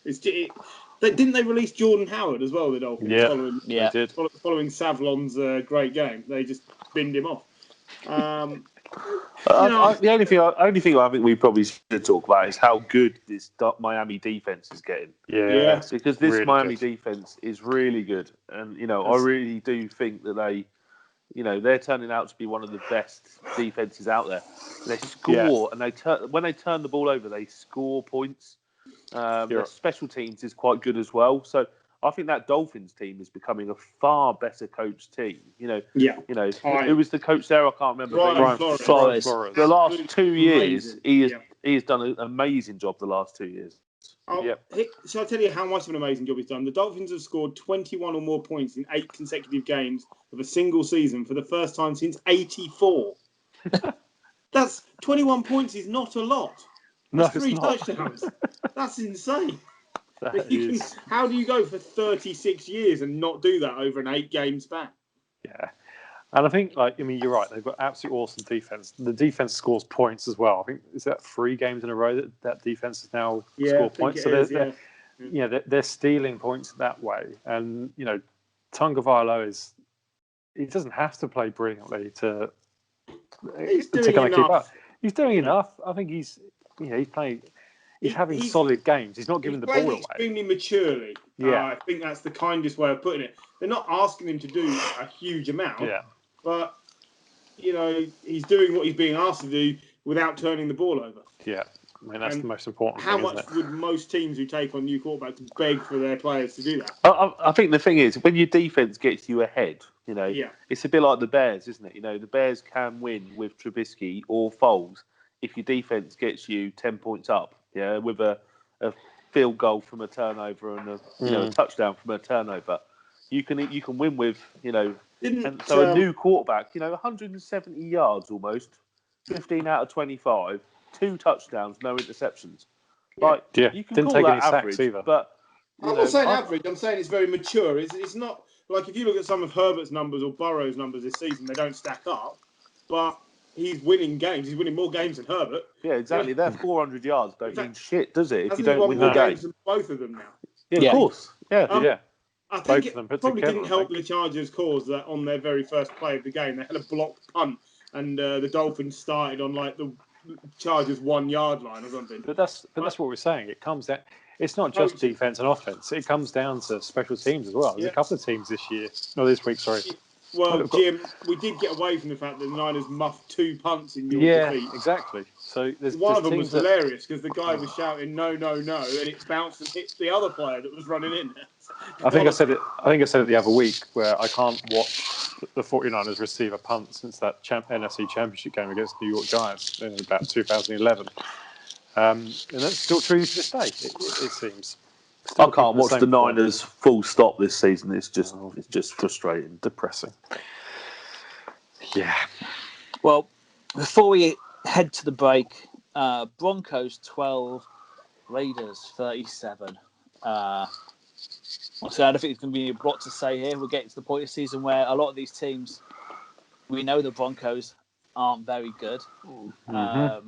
Didn't they release Jordan Howard as well, the Dolphins? They did. Following Savlon's great game. They just binned him off. The only thing I think we probably should talk about is how good this Miami defense is getting. Yeah. Because this really Miami good. defense is really good, and I really do think that they're turning out to be one of the best defenses out there. They score, and when they turn the ball over, they score points. Their special teams is quite good as well. So I think that Dolphins team is becoming a far better coached team. Who was the coach there? I can't remember. Brian Flores. The last 2 years, Amazing. he has done an amazing job. The last 2 years. Shall I tell you how much of an amazing job he's done? The Dolphins have scored 21 or more points in 8 consecutive games of a single season for the first time since '84. That's 21 points is not a lot. That's 3 touchdowns. That's insane. How do you go for 36 years and not do that over an 8-game span? Yeah. And I think, you're right. They've got absolutely awesome defense. The defense scores points as well. I think is that 3 games in a row that defense has now scored points. So they're stealing points that way. And Tagovailoa he doesn't have to play brilliantly to kind of keep up. He's doing enough. I think he's playing. He's having solid games. He's not giving the ball away. Extremely maturely. I think that's the kindest way of putting it. They're not asking him to do a huge amount. But, he's doing what he's being asked to do without turning the ball over. Yeah. I mean, that's the most important thing, isn't it? How much would most teams who take on new quarterbacks beg for their players to do that? I think the thing is, when your defense gets you ahead, it's a bit like the Bears, isn't it? The Bears can win with Trubisky or Foles if your defense gets you 10 points up, with a field goal from a turnover and a touchdown from a turnover. You can win with, a new quarterback, 170 yards almost, 15 out of 25, 2 touchdowns, no interceptions. You can didn't call take that any average, sacks either. But I'm not saying average. I'm saying it's very mature. It's not like if you look at some of Herbert's numbers or Burrow's numbers this season, they don't stack up. But he's winning games. He's winning more games than Herbert. Yeah, exactly. They're 400 yards don't mean shit, does it? If you don't win the game. Games than both of them now. Yeah, of course. Yeah. I think it probably didn't help the Chargers' cause that on their very first play of the game, they had a blocked punt, and the Dolphins started on the Chargers' 1 yard line or something. But that's what we're saying. It comes down. It's not just defense and offense. It comes down to special teams as well. There's a couple of teams this week. Sorry. Well, Jim, we did get away from the fact that the Niners muffed 2 punts in your defeat. Exactly. So one of them was hilarious because the guy was shouting no, no, no, and it bounced and hit the other player that was running in. I think I said it the other week where I can't watch the 49ers receive a punt since that NFC Championship game against New York Giants in about 2011. And that's still true to this day. It seems. I can't watch the Niners full stop this season. It's just frustrating, depressing. Yeah. Well, before we head to the break, Broncos 12, Raiders 37. So I don't think it's going to be a lot to say here. We're getting to the point of the season where a lot of these teams, we know the Broncos aren't very good. The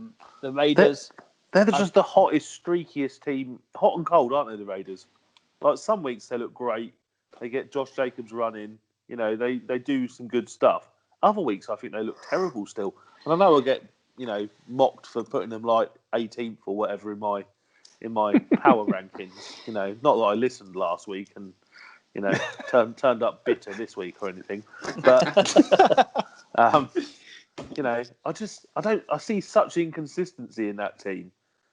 Raiders... They're just the hottest, streakiest team. Hot and cold, aren't they, the Raiders? Like, some weeks they look great. They get Josh Jacobs running. You know, they do some good stuff. Other weeks, I think they look terrible still. And I know I get, mocked for putting them like 18th or whatever in my power rankings. Not that I listened last week and, turned up bitter this week or anything. But, I see such inconsistency in that team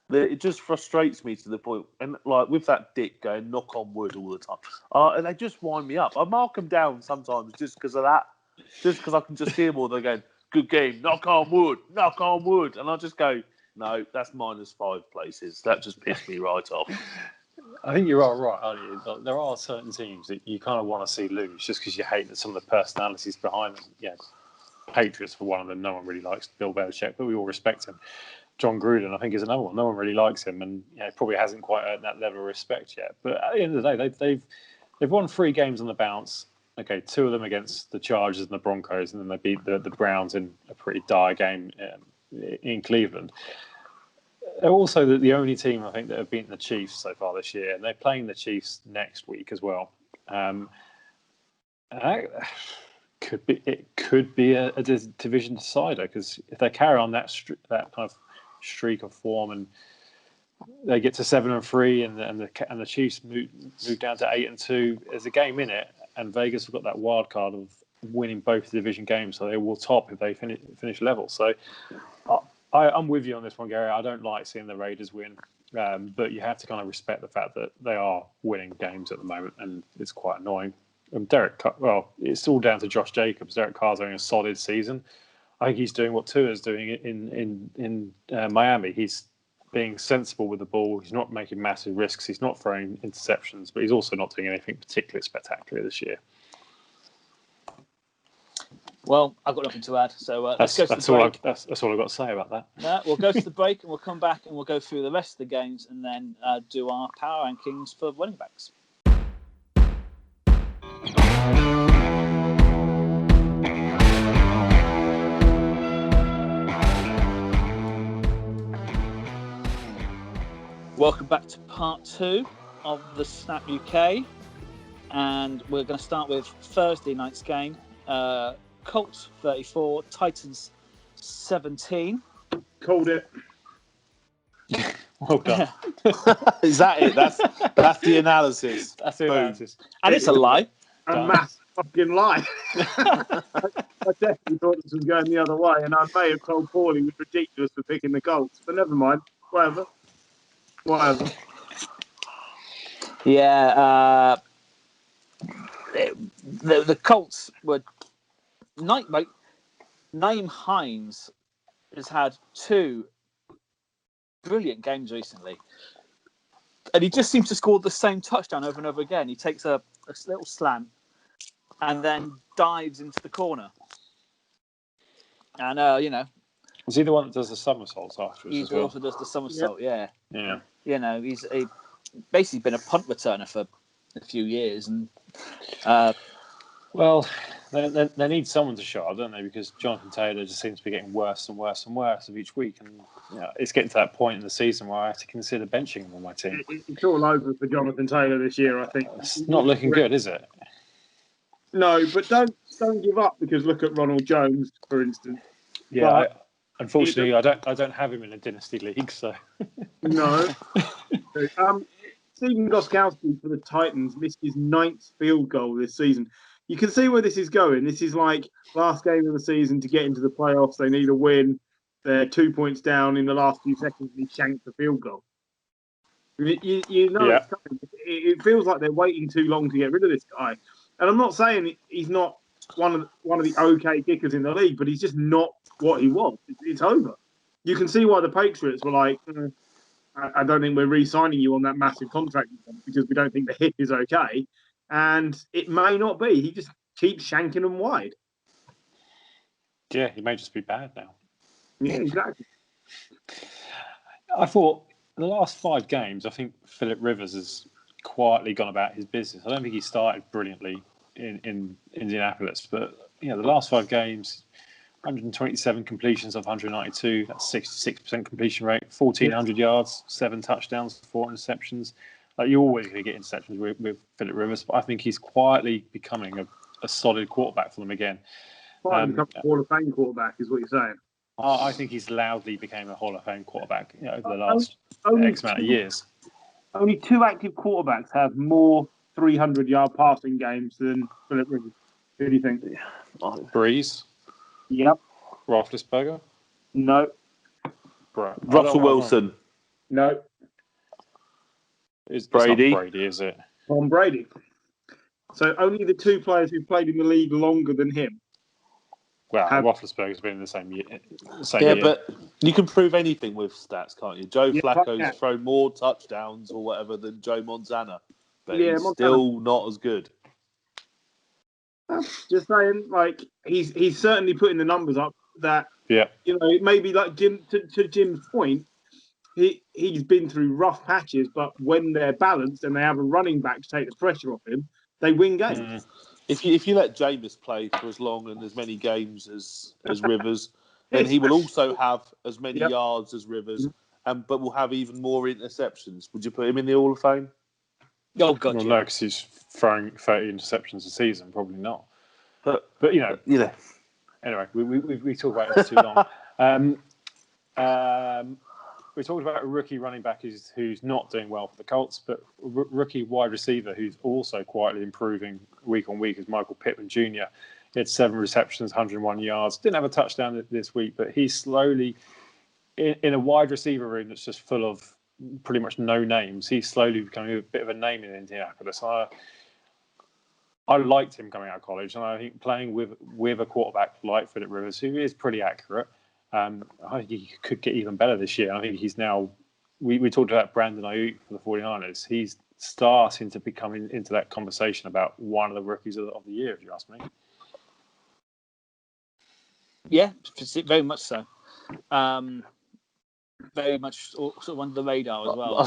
that it just frustrates me to the point. And like with that Dick going knock on wood all the time, and they just wind me up. I mark them down sometimes just because of that, just because I can just hear more. They're going, good game, knock on wood, and I just go, no, that's -5 places. That just pissed me right off. I think you are right, aren't you? There are certain teams that you kind of want to see lose just because you hate that some of the personalities behind them. Yeah, Patriots for one of them. No one really likes Bill Belichick, but we all respect him. John Gruden, I think, is another one. No one really likes him, and probably hasn't quite earned that level of respect yet. But at the end of the day, they've won 3 games on the bounce. Okay, 2 of them against the Chargers and the Broncos, and then they beat the Browns in a pretty dire game in Cleveland. They're also the only team, I think, that have beaten the Chiefs so far this year, and they're playing the Chiefs next week as well. It could be a division decider, because if they carry on that kind of streak of form and they get to 7-3 and the Chiefs move down to 8-2, there's a game in it, and Vegas have got that wild card of winning both division games, so they will top if they finish level. So I'm with you on this one, Gary. I don't like seeing the Raiders win, but you have to kind of respect the fact that they are winning games at the moment, and it's quite annoying. It's all down to Josh Jacobs. Derek Carr's having a solid season. I think he's doing what Tua's doing in Miami. He's being sensible with the ball. He's not making massive risks. He's not throwing interceptions, but he's also not doing anything particularly spectacular this year. Well, I've got nothing to add. So let's go to the break. That's all I've got to say about that. We'll go to the break and we'll come back and we'll go through the rest of the games and then do our power rankings for running backs. Welcome back to part 2 of the Snap UK, and we're going to start with Thursday night's game. Colts 34, Titans 17. Called it. Well done. Is that it? That's the analysis. That's the analysis. And it's a lie. A massive fucking lie. I definitely thought this was going the other way, and I may have told Paulie it was ridiculous for picking the Colts, but never mind. Whatever. Yeah, the Colts were... Naeem Hines has had 2 brilliant games recently. And he just seems to score the same touchdown over and over again. He takes a little slant and then dives into the corner. And, Is he the one that does the somersaults afterwards? He as well? also does the somersault, yeah. Yeah. He's basically been a punt returner for a few years. And well, they need someone to show up, don't they? Because Jonathan Taylor just seems to be getting worse and worse and worse of each week. And it's getting to that point in the season where I have to consider benching him on my team. It's all over for Jonathan Taylor this year, I think. It's not looking good, is it? No, but don't give up, because look at Ronald Jones, for instance. Yeah, unfortunately, I don't have him in a dynasty league, so no. Stephen Gostkowski for the Titans missed his 9th field goal this season. You can see where this is going. This is like last game of the season to get into the playoffs. They need a win. They're 2 points down in the last few seconds, and he shanked the field goal. It's coming. It feels like they're waiting too long to get rid of this guy. And I'm not saying he's not one of the okay kickers in the league, but he's just not what he was. It's over. You can see why the Patriots were like, I don't think we're re-signing you on that massive contract because we don't think the hit is okay. And it may not be. He just keeps shanking them wide. Yeah, he may just be bad now. Yeah, exactly. I thought the last 5 games, I think Phillip Rivers has quietly gone about his business. I don't think he started brilliantly in Indianapolis, but the last 5 games, 127 completions of 192. That's 66% completion rate. 1,400 yards, 7 touchdowns, 4 interceptions. Like, you're always going to get interceptions with Philip Rivers, but I think he's quietly becoming a solid quarterback for them again. Become a Hall of Fame quarterback is what you're saying. I think he's loudly became a Hall of Fame quarterback over the last X amount of years. Only 2 active quarterbacks have more 300-yard passing games than Philip Rivers. Who do you think? Breeze? Yep. Roethlisberger? No. Russell Wilson? No. It's Brady? not Brady, is it? Tom Brady. So only the 2 players who played in the league longer than him. Well, Roethlisberger's been in the same year. But you can prove anything with stats, can't you? Joe Flacco's thrown more touchdowns or whatever than Joe Montana, but he's still not as good. Just saying, like, he's certainly putting the numbers up that, maybe like to Jim's point, he's been through rough patches, but when they're balanced and they have a running back to take the pressure off him, they win games. If you let Jameis play for as long and as many games as Rivers, then he will also have as many yards as Rivers, but will have even more interceptions. Would you put him in the Hall of Fame? Oh, God, no, because he's throwing 30 interceptions a season. Probably not. But Anyway, we talk about this too long. We talked about a rookie running back who's not doing well for the Colts, but rookie wide receiver who's also quietly improving week on week is Michael Pittman Jr. He had 7 receptions, 101 yards. Didn't have a touchdown this week, but he's slowly, in a wide receiver room that's just full of pretty much no names, he's slowly becoming a bit of a name in Indianapolis. I liked him coming out of college, and I think playing with a quarterback like Philip Rivers, who is pretty accurate, I think he could get even better this year. I think he's now, we talked about Brandon Ayuk for the 49ers. He's starting to become into that conversation about one of the rookies of the year, if you ask me. Yeah, very much so. Very much sort of under the radar as well.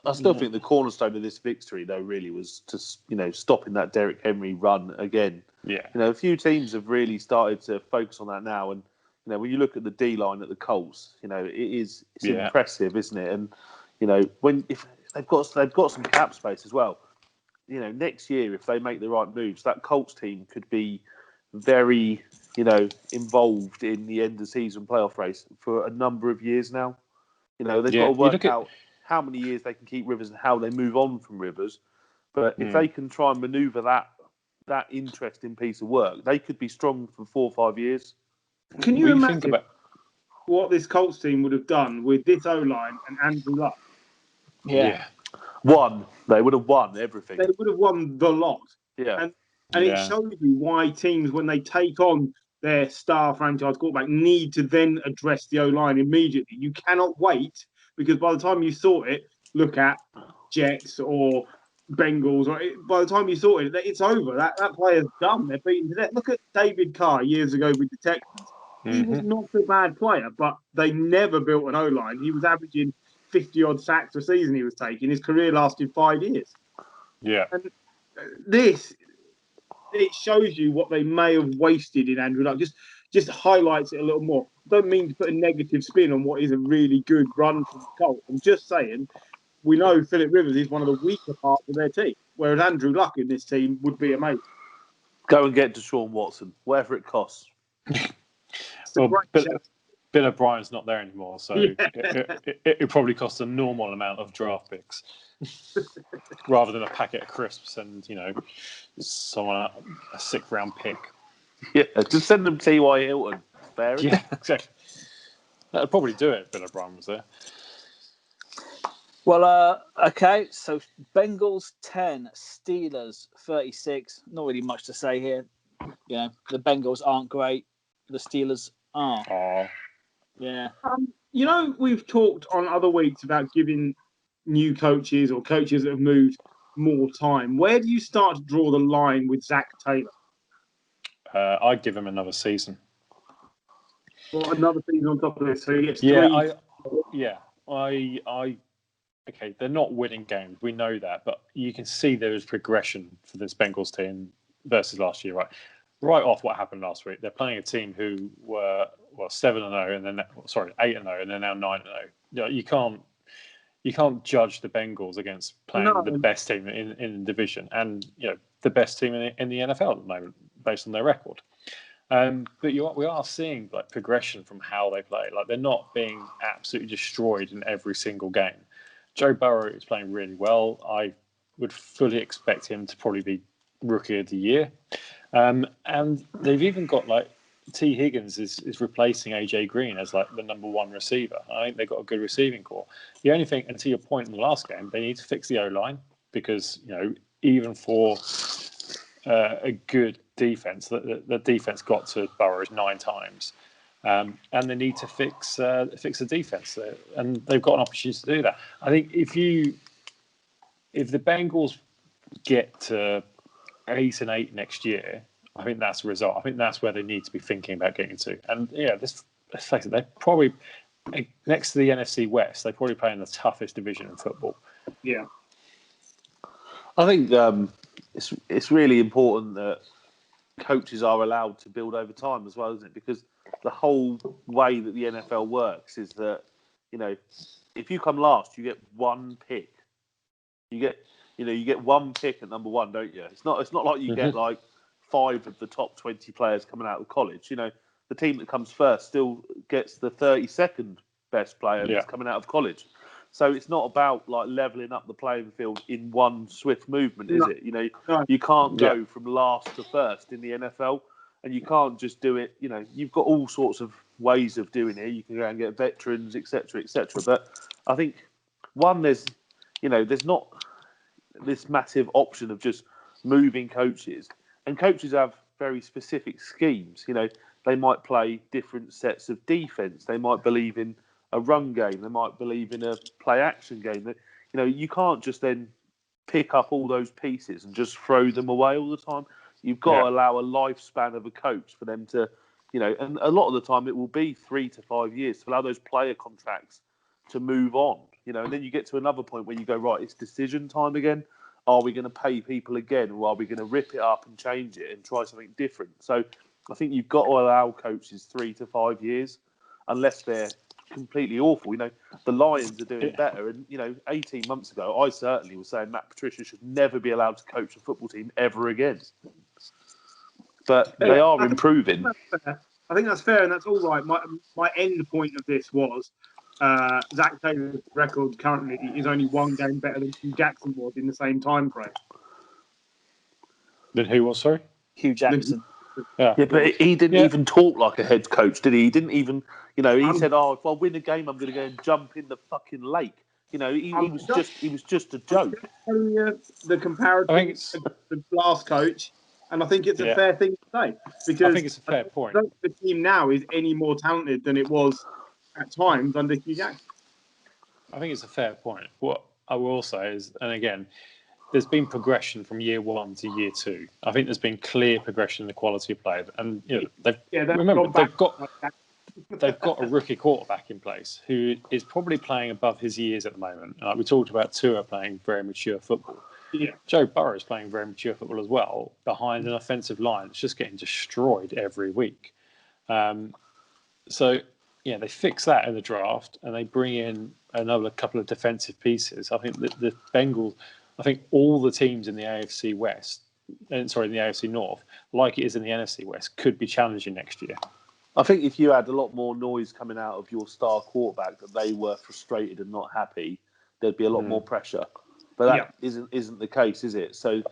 I still think the cornerstone of this victory, though, really was just stopping that Derrick Henry run again. Yeah, a few teams have really started to focus on that now, and when you look at the D line at the Colts, it's impressive, isn't it? And if they've got some cap space as well. Next year, if they make the right moves, that Colts team could be very involved in the end of season playoff race for a number of years now. They've got to work out how many years they can keep Rivers and how they move on from Rivers. But if they can try and manoeuvre that interesting piece of work, they could be strong for 4 or 5 years. Can you imagine what this Colts team would have done with this O-line and Andrew Luck? Yeah. They would have won everything. They would have won the lot. Yeah. And it shows you why teams, when they take on their star franchise quarterback, need to then address the O-line immediately. You cannot wait, because by the time you sort it, look at Jets or Bengals, or by the time you sort it, it's over. That player's done. They're beaten to death. Look at David Carr years ago with the Texans. He was not a bad player, but they never built an O-line. He was averaging 50-odd sacks a season he was taking. His career lasted 5 years. Yeah. And it shows you what they may have wasted in Andrew Luck. Just highlights it a little more. Don't mean to put a negative spin on what is a really good run from the Colts. I'm just saying, we know Philip Rivers is one of the weaker parts of their team, whereas Andrew Luck in this team would be amazing. Go and get Deshaun Watson, whatever it costs. Bill O'Brien's not there anymore, so it probably costs a normal amount of draft picks rather than a packet of crisps and someone a 6th round pick. Yeah, just send them T.Y. Hilton. Yeah, exactly. That'd probably do it if Bill O'Brien was there. Well, okay, so Bengals 10, Steelers 36. Not really much to say here. The Bengals aren't great. The Steelers are. Oh. Yeah. We've talked on other weeks about giving new coaches or coaches that have moved more time. Where do you start to draw the line with Zach Taylor? I'd give him another season. Well, another season on top of this, so he gets 3. I okay, they're not winning games. We know that, but you can see there is progression for this Bengals team versus last year, right? Right off what happened last week, they're playing a team who were 7-0 and then 8-0 and they're now 9-0. You can't judge the Bengals against playing the best team in the division and the best team in the NFL at the moment based on their record. But we are seeing like progression from how they play. Like they're not being absolutely destroyed in every single game. Joe Burrow is playing really well. I would fully expect him to probably be Rookie of the Year. And they've even got like T. Higgins is replacing AJ Green as like the number one receiver. I think they've got a good receiving core. The only thing, and to your point in the last game, they need to fix the O-line because even for a good defense, the defense got to Burrows 9 times, and they need to fix the defense, and they've got an opportunity to do that. I think if the Bengals get to 8-8 next year, I think that's the result. I think that's where they need to be thinking about getting to. And let's face it, they're probably next to the NFC West. They probably play in the toughest division in football. Yeah, I think it's really important that coaches are allowed to build over time as well, isn't it? Because the whole way that the NFL works is that if you come last, you get one pick. You get one pick at number one, don't you? It's not like you get like 5 of the top 20 players coming out of college. The team that comes first still gets the 32nd best player that's coming out of college. So it's not about like leveling up the playing field in one swift movement, is it? You can't go from last to first in the NFL, and you can't just do it. You've got all sorts of ways of doing it. You can go and get veterans, etc., etc. But I think there's not this massive option of just moving coaches, and coaches have very specific schemes. They might play different sets of defense. They might believe in a run game. They might believe in a play action game. You can't just then pick up all those pieces and just throw them away all the time. You've got to allow a lifespan of a coach for them to, and a lot of the time it will be 3 to 5 years to allow those player contracts to move on. And then you get to another point where you go, right, it's decision time again. Are we going to pay people again, or are we going to rip it up and change it and try something different? So I think you've got to allow coaches 3 to 5 years, unless they're completely awful. The Lions are doing better. And, 18 months ago, I certainly was saying Matt Patricia should never be allowed to coach a football team ever again. But they are improving. I think that's fair, and that's all right. My end point of this was Zach Taylor's record currently is only one game better than Hugh Jackson was in the same time frame. Then who was, sorry? Hugh Jackson. Yeah, but he didn't even talk like a head coach, did he? He didn't even, he said, "Oh, if I win a game, I'm going to go and jump in the fucking lake." He was just a joke. The comparison to the last coach, and I think it's a fair thing to say, because I think it's a fair point. I don't think the team now is any more talented than it was at times under Hugh Jackson. I think it's a fair point. What I will say is, and again, there's been progression from year 1 to year 2. I think there's been clear progression in the quality of play, and they've got a rookie quarterback in place who is probably playing above his years at the moment. We talked about Tua playing very mature football. Yeah. Joe Burrow is playing very mature football as well, behind an offensive line that's just getting destroyed every week. They fix that in the draft, and they bring in another couple of defensive pieces. I think the Bengals. I think all the teams in the AFC West, in the AFC North, like it is in the NFC West, could be challenging next year. I think if you had a lot more noise coming out of your star quarterback that they were frustrated and not happy, there'd be a lot more pressure. But that isn't the case, is it? So,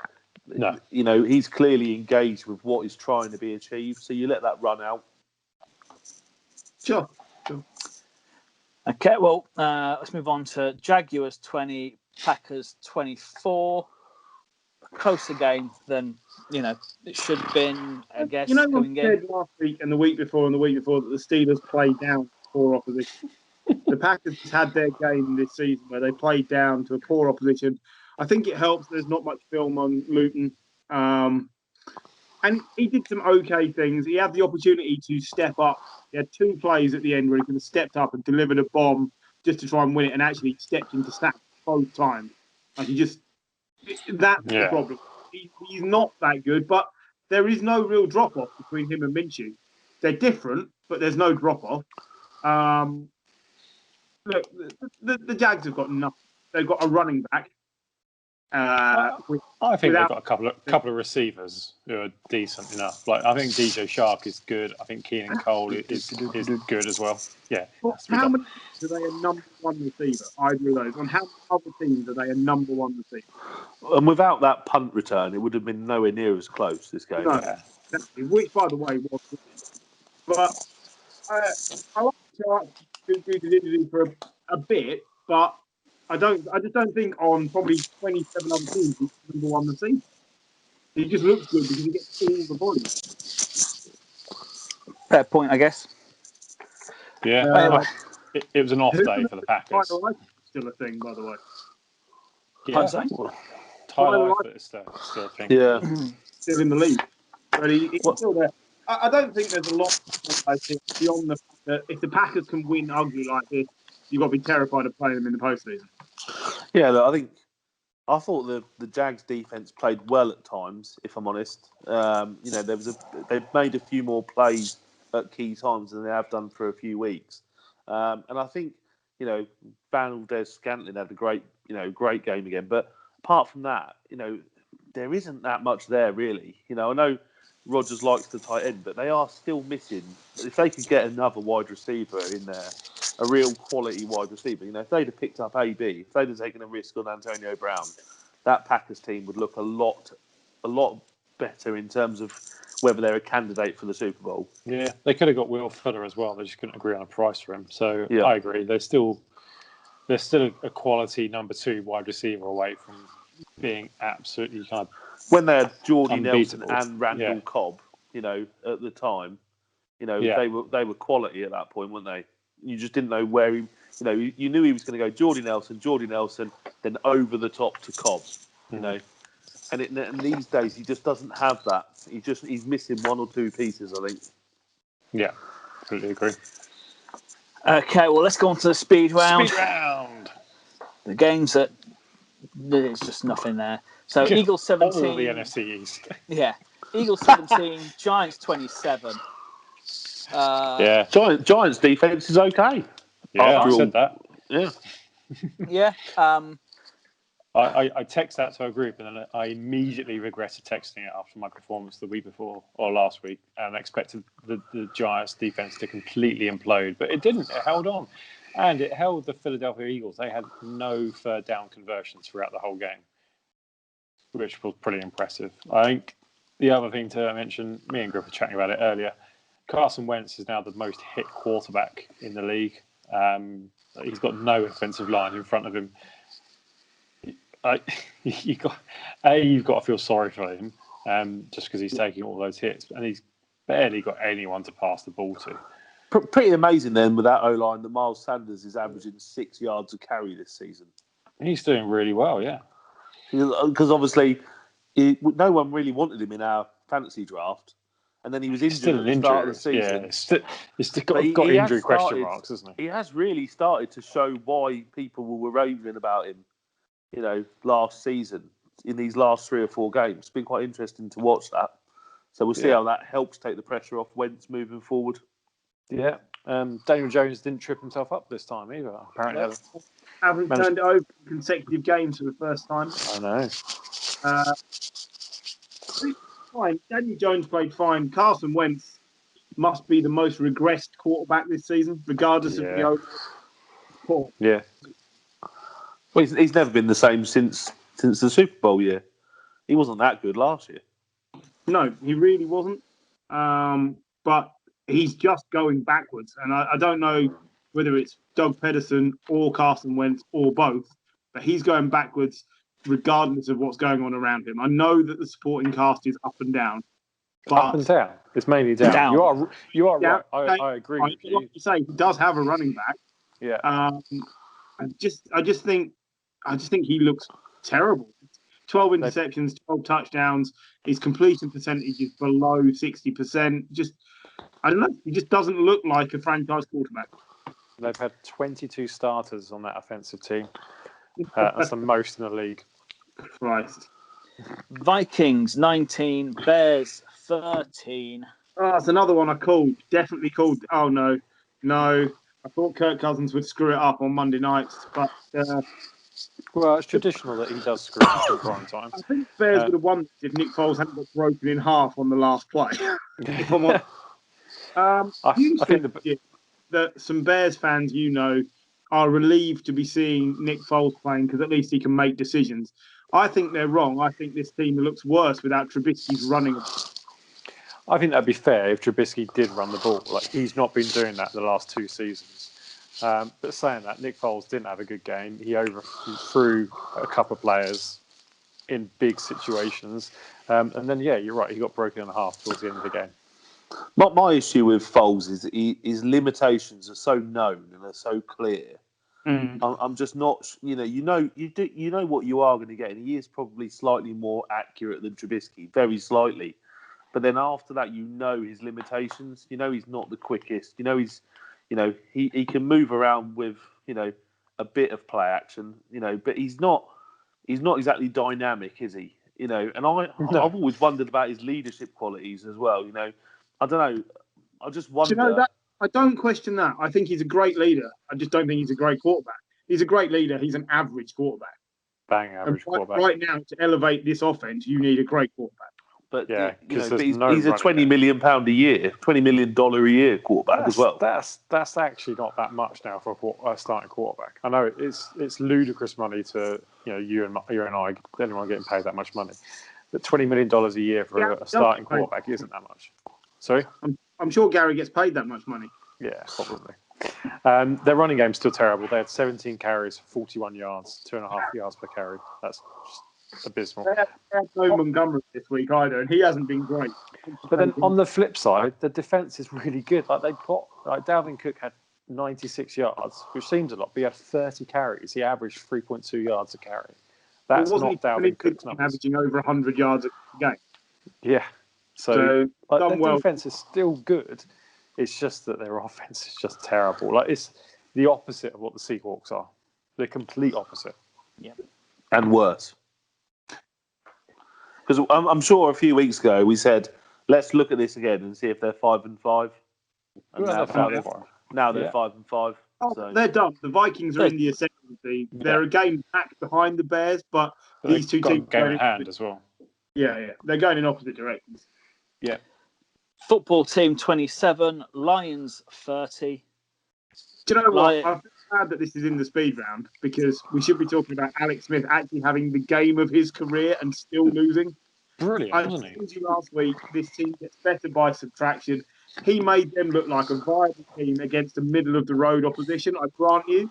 no. He's clearly engaged with what is trying to be achieved. So you let that run out. Sure. Okay, well, let's move on to Jaguars 20, Packers 24. A closer game than it should have been, I guess. We said last week and the week before that the Steelers played down poor opposition. The Packers had their game this season where they played down to a poor opposition. I think it helps. There's not much film on Luton, and he did some okay things. He had the opportunity to step up. He had 2 plays at the end where he could have stepped up and delivered a bomb just to try and win it, and actually stepped into snap. both times. Like that's the problem. He's not that good, but there is no real drop off between him and Minshew. They're different, but there's no drop off. Look, the Jags have got nothing. They've got a running back. I think they've got a couple of receivers who are decent enough. Like I think DJ Shark is good. I think Keenan Cole is good as well. Yeah. How many teams are they a number one receiver? Either of those. On how many other teams are they a number one receiver? And without that punt return, it would have been nowhere near as close this game. No, exactly. Which, by the way, was. But I like Shark do for a bit, but I just don't think on probably 27 other teams he's number one receiver. He just looks good because he gets all the volume. Fair point, I guess. Yeah. It was an off day for the Packers. Still a thing, by the way. Yeah. Tyler Eifert is still a thing. Yeah. Still in the league. But he's still there. I don't think there's a lot beyond the fact that if the Packers can win ugly like this, you've got to be terrified of playing them in the postseason. Yeah, look, I thought the Jags defense played well at times. If I'm honest, they've made a few more plays at key times than they have done for a few weeks, and I think Van Valdez-Scantling had a great game again. But apart from that, there isn't that much there really. I know Rodgers likes the tight end, but they are still missing. If they could get another wide receiver in there, a real quality wide receiver, if they'd have picked up AB, if they'd have taken a risk on Antonio Brown, that Packers team would look a lot better in terms of whether they're a candidate for the Super Bowl. Yeah, they could have got Will Fuller as well. They just couldn't agree on a price for him. So yeah. I agree. They're still a quality number 2 wide receiver away from being absolutely kind of when they had Jordy unbeatable. Nelson and Randall Cobb, at the time, they were quality at that point, weren't they? You just didn't know where he. You knew he was going to go Jordy Nelson, then over the top to Cobb. And these days he just doesn't have that. He's missing one or two pieces, I think. Yeah, completely agree. Okay, well let's go on to the speed round. The games that there's just nothing there. So Eagles 17. All the NFC East. Yeah, Eagles 17, Giants 27. Giants defense is okay. Yeah, I said that. Yeah. Yeah. I text that to our group and then I immediately regretted texting it after my performance the week before or last week and expected the Giants defense to completely implode, but it didn't. It held on. And it held the Philadelphia Eagles. They had no third down conversions throughout the whole game, which was pretty impressive. I think the other thing to mention, me and Griff were chatting about it earlier, Carson Wentz is now the most hit quarterback in the league. He's got no offensive line in front of him. You've got to feel sorry for him just because he's taking all those hits, and he's barely got anyone to pass the ball to. Pretty amazing then with that O-line that Miles Sanders is averaging 6 yards a carry this season. He's doing really well, yeah. Because obviously no one really wanted him in our fantasy draft, and then he was injured at the start of the season. Yeah, he's still got injury question marks, hasn't he? He has really started to show why people were raving about him, last season in these last 3 or 4 games. It's been quite interesting to watch that. So we'll see how that helps take the pressure off Wentz moving forward. Yeah. Daniel Jones didn't trip himself up this time either. Apparently, haven't turned it over consecutive games for the first time. I know. Fine. Daniel Jones played fine. Carson Wentz must be the most regressed quarterback this season, regardless of the overall. Yeah. Well, he's never been the same since the Super Bowl year. He wasn't that good last year. No, he really wasn't. But he's just going backwards. And I don't know whether it's Doug Pederson or Carson Wentz or both, but he's going backwards regardless of what's going on around him. I know that the supporting cast is up and down. But up and down? It's mainly down. You are right. I agree with you. Like you say, he does have a running back. Yeah. I just think he looks terrible. 12 interceptions, 12 touchdowns. His completion percentage is below 60%. I don't know. He just doesn't look like a franchise quarterback. They've had 22 starters on that offensive team. That's the most in the league. Christ. Vikings 19, Bears 13. Oh, that's another one I called. Definitely called. Oh, no. I thought Kirk Cousins would screw it up on Monday nights, but Well, it's traditional that he does screw up in prime time. I think Bears would have won this if Nick Foles hadn't got broken in half on the last play. If I'm honest. I think that some Bears fans, are relieved to be seeing Nick Foles playing because at least he can make decisions. I think they're wrong. I think this team looks worse without Trubisky's running. I think that'd be fair if Trubisky did run the ball. Like, he's not been doing that the last 2 seasons. But saying that, Nick Foles didn't have a good game. He overthrew a couple of players in big situations. And then, you're right. He got broken in half towards the end of the game. My issue with Foles is his limitations are so known and are so clear. I'm just not, you know what you are going to get, and he is probably slightly more accurate than Trubisky, very slightly. But then after that, his limitations. He's not the quickest. He can move around with a bit of play action. But he's not exactly dynamic, is he? And I've always wondered about his leadership qualities as well. I don't know. I just wonder. I don't question that. I think he's a great leader. I just don't think he's a great quarterback. He's a great leader. He's an average quarterback. Bang average quarterback. Right now, to elevate this offense, you need a great quarterback. But he's a £20 million a year, $20 million a year quarterback as well. That's actually not that much now for a starting quarterback. I know it's ludicrous money to you and I, anyone getting paid that much money, but $20 million a year for a starting quarterback isn't that much. Sorry, I'm sure Gary gets paid that much money. Yeah, probably. Their running game's still terrible. They had 17 carries, 41 yards, 2.5 yards per carry. That's just abysmal. They had no Montgomery this week either, and he hasn't been great. But then on the flip side, the defense is really good. Dalvin Cook had 96 yards, which seems a lot, but he had 30 carries. He averaged 3.2 yards a carry. That's not Dalvin Cook's numbers. Averaging over 100 yards a game. Yeah. So their defense is still good. It's just that their offense is just terrible. It's the opposite of what the Seahawks are. The complete opposite. Yeah. And worse. Because I'm sure a few weeks ago we said, let's look at this again and see if they're 5-5. And now they're 5-5. So. They're done. The Vikings are in the ascendancy. They're a game back behind the Bears, but these two teams game in hand as well. Yeah. They're going in opposite directions. Yeah. Football team 27, Lions 30. Do you know what? I'm glad that this is in the speed round because we should be talking about Alex Smith actually having the game of his career and still losing. Brilliant, wasn't he? I told you last week, this team gets better by subtraction. He made them look like a viable team against a middle-of-the-road opposition, I grant you.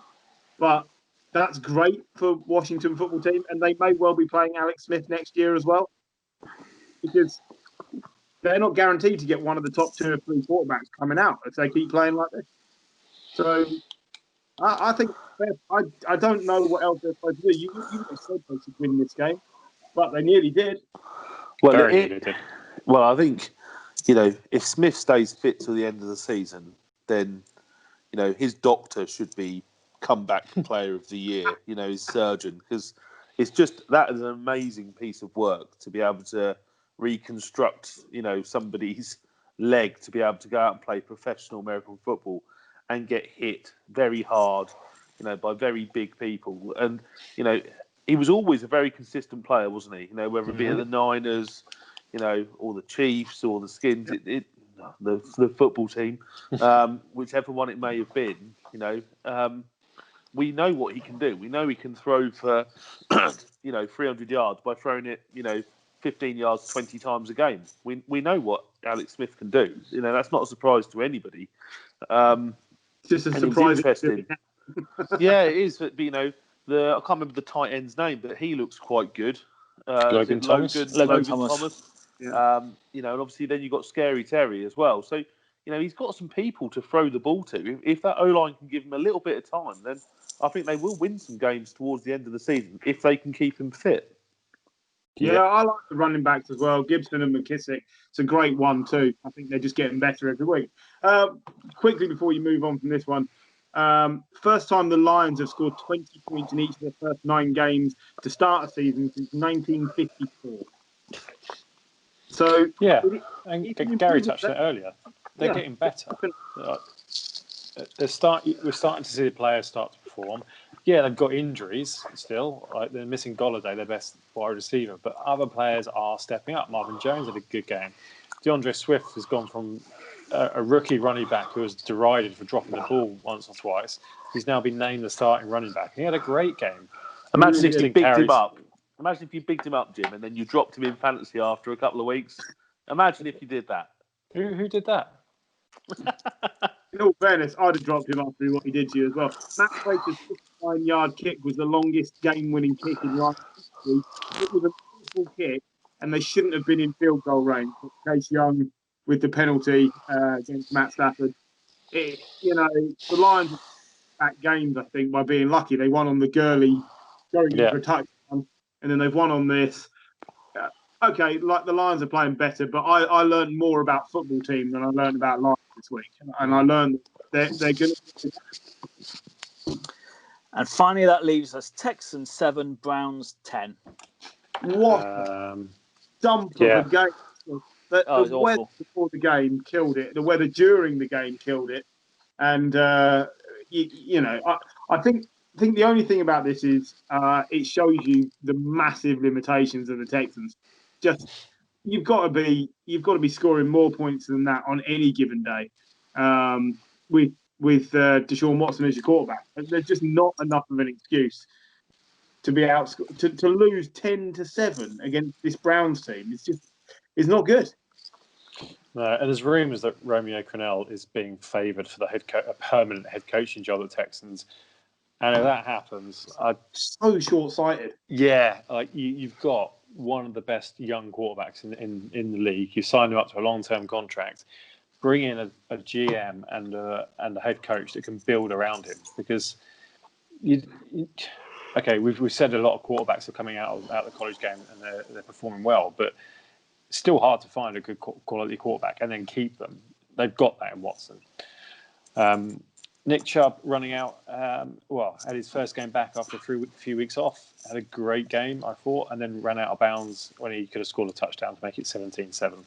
But that's great for Washington football team, and they may well be playing Alex Smith next year as well because they're not guaranteed to get one of the top 2 or 3 quarterbacks coming out if they keep playing like this. So I think I don't know what else they're supposed to do. You said they should win this game, but they nearly did. Well, I think, if Smith stays fit till the end of the season, then, his doctor should be comeback player of the year, his surgeon, because it's just, that is an amazing piece of work to be able to reconstruct, somebody's leg to be able to go out and play professional American football and get hit very hard, by very big people. And, he was always a very consistent player, wasn't he? Whether it be at the Niners, or the Chiefs or the Skins, the football team, whichever one it may have been, we know what he can do. We know he can throw for, 300 yards by throwing it, 15 yards 20 times a game. We know what Alex Smith can do. That's not a surprise to anybody. Just a surprise. Interesting. Yeah, it is. But, I can't remember the tight end's name, but he looks quite good. Logan Thomas. Yeah. And obviously then you've got Scary Terry as well. So, he's got some people to throw the ball to. If that O-line can give him a little bit of time, then I think they will win some games towards the end of the season if they can keep him fit. Yeah, I like the running backs as well. Gibson and McKissick. It's a great one too. I think they're just getting better every week. Quickly before you move on from this one, First time the Lions have scored 20 points in each of their first 9 games to start a season since 1954. So and Gary touched on it earlier. They're getting better. We're starting to see the players start to perform. Yeah, they've got injuries still. Like they're missing Golladay, their best wide receiver, but other players are stepping up. Marvin Jones had a good game. DeAndre Swift has gone from a rookie running back who was derided for dropping the ball once or twice. He's now been named the starting running back. He had a great game. Imagine if you bigged him up. Imagine if you bigged him up, Jim, and then you dropped him in fantasy after a couple of weeks. Imagine if you did that. Who did that? In all fairness, I'd have dropped him after what he did to you as well. Matt Prater's 59-yard kick was the longest game-winning kick in Lions history. It was a beautiful kick, and they shouldn't have been in field goal range. Case Young with the penalty against Matt Stafford. The Lions back games, I think, by being lucky. They won on the Gurley going in for a touchdown, and then they've won on this. Okay, like the Lions are playing better, but I learned more about football team than I learned about Lions this week, and I learned they're going to. And finally, that leaves us Texans 7, Browns 10. What a dump of a game! The weather before the game killed it. The weather during the game killed it, and I think the only thing about this is it shows you the massive limitations of the Texans. Just you've got to be scoring more points than that on any given day. With Deshaun Watson as your quarterback, there's just not enough of an excuse to be out to lose 10-7 against this Browns team. It's not good. No, and there's rumours that Romeo Crennel is being favoured for a permanent head coaching job at the Texans. And if that happens, so short-sighted. Yeah, you've got one of the best young quarterbacks in the league. You sign him up to a long-term contract, bring in a GM and a head coach that can build around him. Because we've said a lot of quarterbacks are coming out of the college game and they're performing well, but it's still hard to find a good quality quarterback and then keep them. They've got that in Watson. Nick Chubb running out, had his first game back after a few weeks off. Had a great game, I thought, and then ran out of bounds when he could have scored a touchdown to make it 17-7.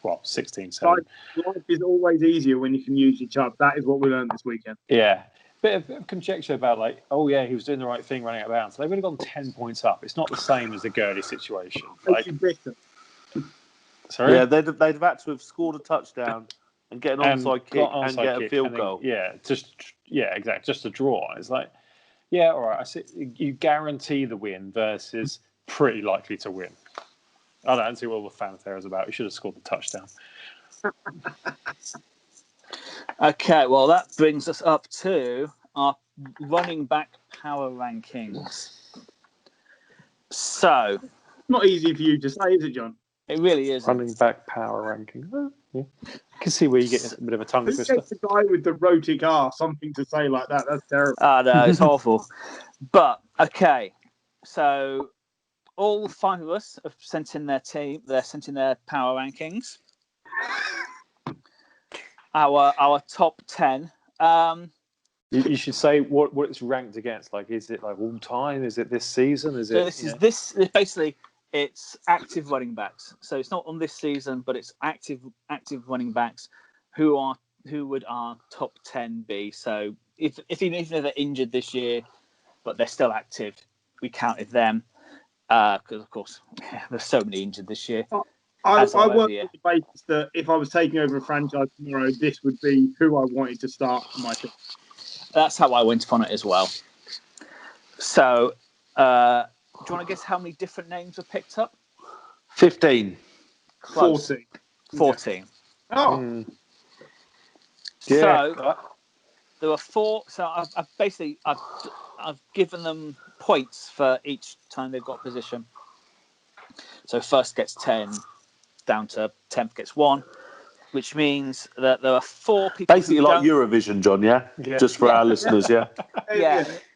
Well, 16-7. Life is always easier when you can use your Chubb. That is what we learned this weekend. Yeah. Bit of conjecture about he was doing the right thing running out of bounds. They would have gone 10 points up. It's not the same as the Gurley situation. Sorry? Yeah, they'd have had to have scored a touchdown and get an onside kick and get a field goal. Exactly. Just a draw. It's like, yeah, all right. I see. You guarantee the win versus pretty likely to win. I don't see what all the fanfare is about. You should have scored the touchdown. Okay, well, that brings us up to our running back power rankings. So, not easy for you to say, is it, John? It really is. Running back power ranking. Oh, yeah. I can see where you get a bit of a tongue twister. Who gets the guy with the rhotic R something to say like that? That's terrible. No, it's awful. But, okay, so all 5 of us have sent in their team. They're sent in their power rankings. Our top 10. You should say what it's ranked against. Like, is it like all time? Is it this season? Basically it's active running backs. So it's not on this season, but it's active running backs who would our top 10 be. So if even if they're injured this year, but they're still active, we counted them because of course there's so many injured this year. I worked on the basis that if I was taking over a franchise tomorrow, this would be who I wanted to start for my team. That's how I went upon it as well. So, do you want to guess how many different names were picked up? 15. Close. 14. Oh. Yeah. So, there were 4. So, I've given them points for each time they've got position. So, first gets 10. Down to 10th gets 1, which means that there are 4 people. Basically, like Eurovision, John. Yeah, just for our listeners. Yeah,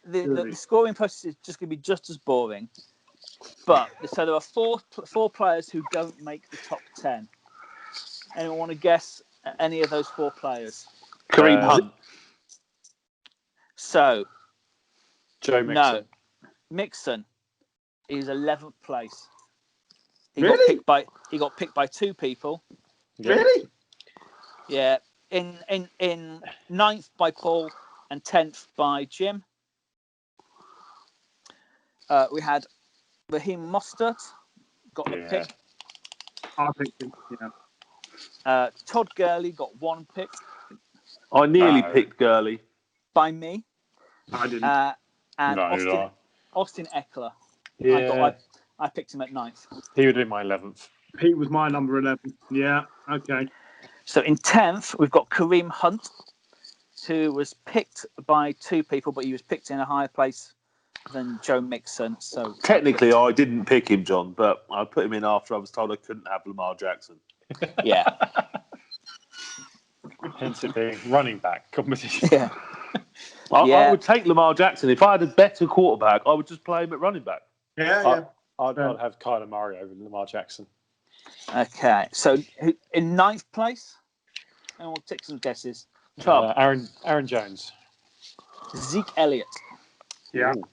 The scoring process is just going to be just as boring. But so there are 4 players who don't make the top 10. Anyone want to guess any of those 4 players? Kareem Hunt. So, Joe Mixon. no, Mixon is 11th place. He got picked by two people. Yeah. Really? Yeah, in 9th by Paul and 10th by Jim. We had Raheem Mostert got a pick. I think, yeah. Todd Gurley got one pick I nearly picked Gurley. by me. I didn't. And No, Austin Eckler. Yeah. I picked him at 9th. He would have been my 11th. He was my number 11. Yeah, okay. So in 10th, we've got Kareem Hunt, who was picked by two people, but he was picked in a higher place than Joe Mixon. So Technically, I didn't pick him, John, but I put him in after I was told I couldn't have Lamar Jackson. Yeah. Hence it being running back competition. Yeah. I would take Lamar Jackson. If I had a better quarterback, I would just play him at running back. Yeah. I'd have Kyler Murray over Lamar Jackson. Okay. So in 9th place, and we'll take some guesses. Chubb. Aaron Jones. Zeke Elliott. Yeah. Ooh.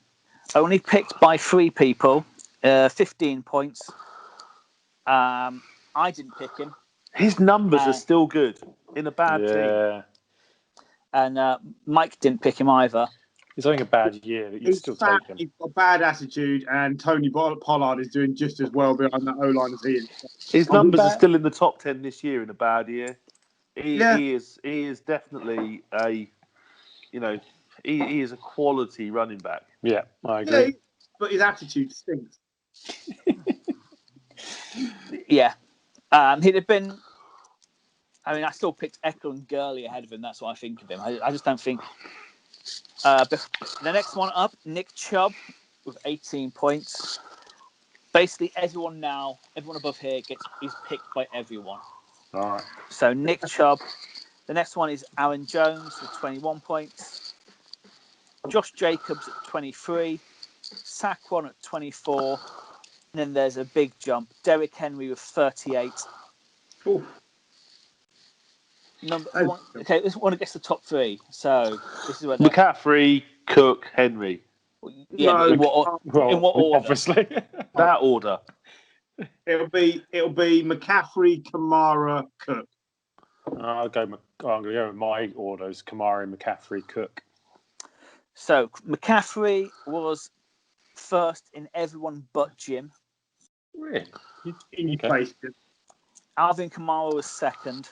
Only picked by 3 people, 15 points. I didn't pick him. His numbers are still good in a bad team. Yeah. And Mike didn't pick him either. He's having a bad year, but you'd He's still fat, take him. he's got a bad attitude, and Tony Pollard is doing just as well behind that O-line as he is. His numbers are still in the top 10 this year in a bad year. He is definitely he is a quality running back. Yeah, I agree. Yeah, but his attitude stinks. Yeah. He'd have been... I mean, I still picked Eckler and Gurley ahead of him. That's what I think of him. I just don't think... the next one up, Nick Chubb with 18 points. Basically, everyone above here is picked by everyone. All right. So Nick Chubb. The next one is Aaron Jones with 21 points. Josh Jacobs at 23. Saquon at 24. And then there's a big jump. Derrick Henry with 38. Ooh. Okay, this one gets the top 3. So this is where McCaffrey, Cook, Henry. Yeah, No, in what order? Obviously. That order. It'll be McCaffrey, Kamara, Cook. I'm going to go with my orders: Kamara, McCaffrey, Cook. So McCaffrey was first in everyone but Jim. Really? In your face. Alvin Kamara was second.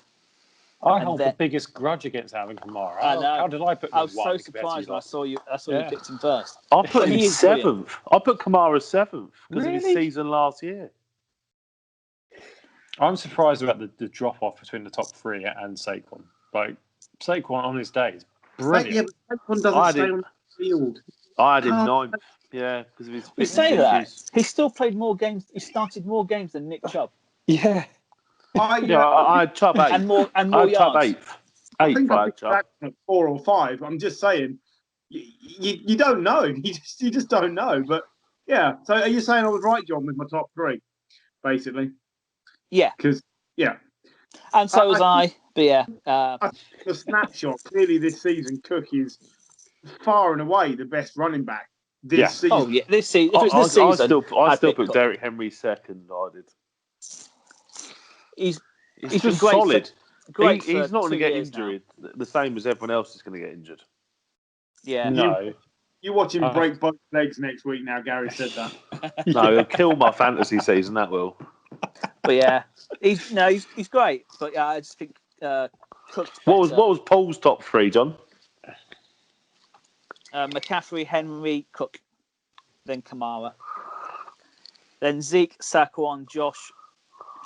I hold the biggest grudge against Alvin Kamara. I know. How did I put him I was one so surprised when I saw you picked him first. I put him He is 7th. brilliant. I put Kamara 7th because of his Really? season last year. I'm surprised about the drop off between the top 3 and Saquon. Like Saquon on his day is brilliant. Yeah, but Saquon doesn't stay on the field. I had him 9th. Yeah, because of his You fitness say that issues. he still played more games. He started more games than Nick Chubb, Yeah. I had Chubb 8th. and more I had Chubb yards. 8th. I think I picked Chubb. Saquon at 4 or 5. I'm just saying, you don't know. You just don't know. But yeah, so are you saying I was right, John, with my top 3, basically? Yeah, Because and so was I. But yeah, the snapshot clearly this season, Cook is far and away the best running back this season. oh yeah, this season. If it was this season, I still pick put Cook. Derrick Henry 2nd. I did. He's He's been just great solid. Great He's not going to get 2 years injured the same as everyone else is going to get injured. Yeah. No. You watch him break both legs next week now, Gary said that. No, it'll kill my fantasy season, that will. But yeah, he's great. But yeah, I just think Cook's better. What was Paul's top 3, John? McCaffrey, Henry, Cook, then Kamara. Then Zeke, Saquon, Josh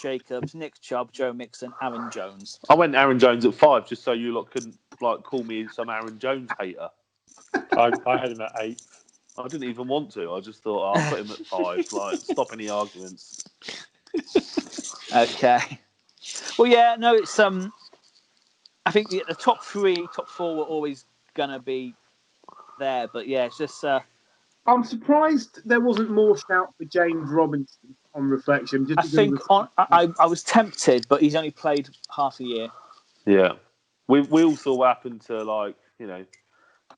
Jacobs, Nick Chubb, Joe Mixon, Aaron Jones. I went Aaron Jones at 5 just so you lot couldn't call me some Aaron Jones hater. I had him at 8th. I didn't even want to. I just thought I'll put him at 5. Stop any arguments. Okay. Well, yeah, no, it's I think the top 3, top 4 were always gonna be there, but yeah, it's just. I'm surprised there wasn't more shout for James Robinson on reflection. Just I think I was tempted, but he's only played half a year. Yeah. We all saw what happened to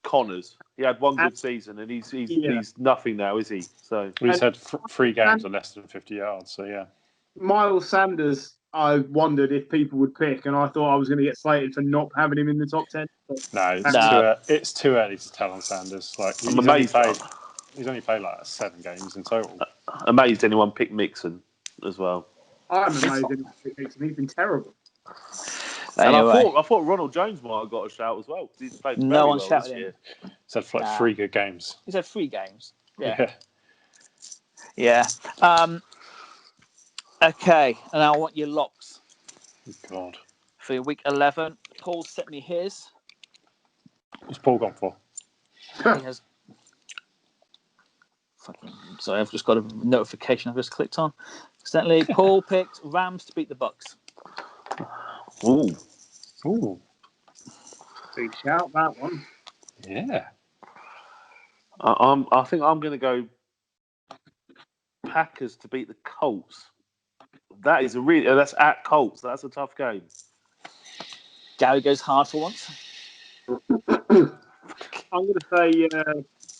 Connors. He had one good season, and he's nothing now, is he? So he's had 3 games of less than 50 yards. So yeah, Miles Sanders, I wondered if people would pick, and I thought I was going to get slated for not having him in the top 10. no, it's too early to tell on Sanders. Like I'm amazed. He's only played like 7 games in total. Amazed anyone picked Mixon as well. I'm amazed anyone picked Mixon. He's been terrible. And Anyway. I thought Ronald Jones might have got a shout as well. He's played No very one well shouted this year. He's had like 3 good games. He's had 3 games. Yeah. Okay, and I want your locks. God. For week 11, Paul sent me his. What's Paul gone for? He has. Sorry, I've just got a notification I've just clicked on. Accidentally, Paul picked Rams to beat the Bucks. Ooh. Big shout, that one. Yeah. I think I'm going to go Packers to beat the Colts. That is that's at Colts. That's a tough game. Gary goes hard for once. I'm going to say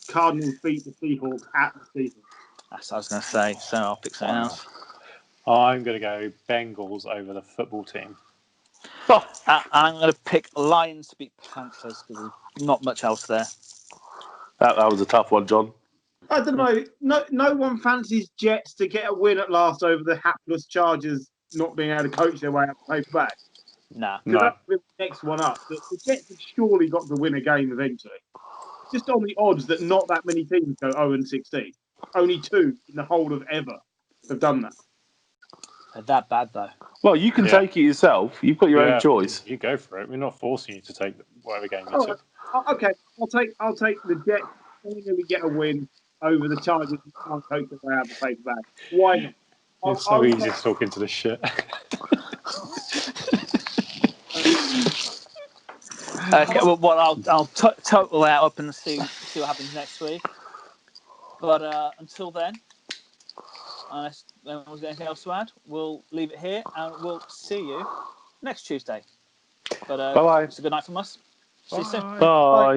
Cardinals beat the Seahawks at the Seahawks. That's what I was going to say, so I'll pick something else. I'm going to go Bengals over the football team. I'm going to pick Lions to beat Panthers because there's not much else there. That was a tough one, John. I don't know. No one fancies Jets to get a win at last over the hapless Chargers not being able to coach their way up the paperback. Nah. Because that's the next one up. The Jets have surely got to win a game eventually. Just on the odds that not that many teams go 0-16. Only 2 in the whole of ever have done that. They're that bad, though. Well, you can take it yourself. You've got your own choice. You go for it. We're not forcing you to take whatever game you took. Okay, I'll take the Jets finally get a win over the Chargers and can't coach their way out the paperback. Why not? It's so easy talking to this shit. Okay, well, I'll total that up and see what happens next week. But until then, unless there's anything else to add, we'll leave it here and we'll see you next Tuesday. But bye. It's a good night from us. See you soon. Bye.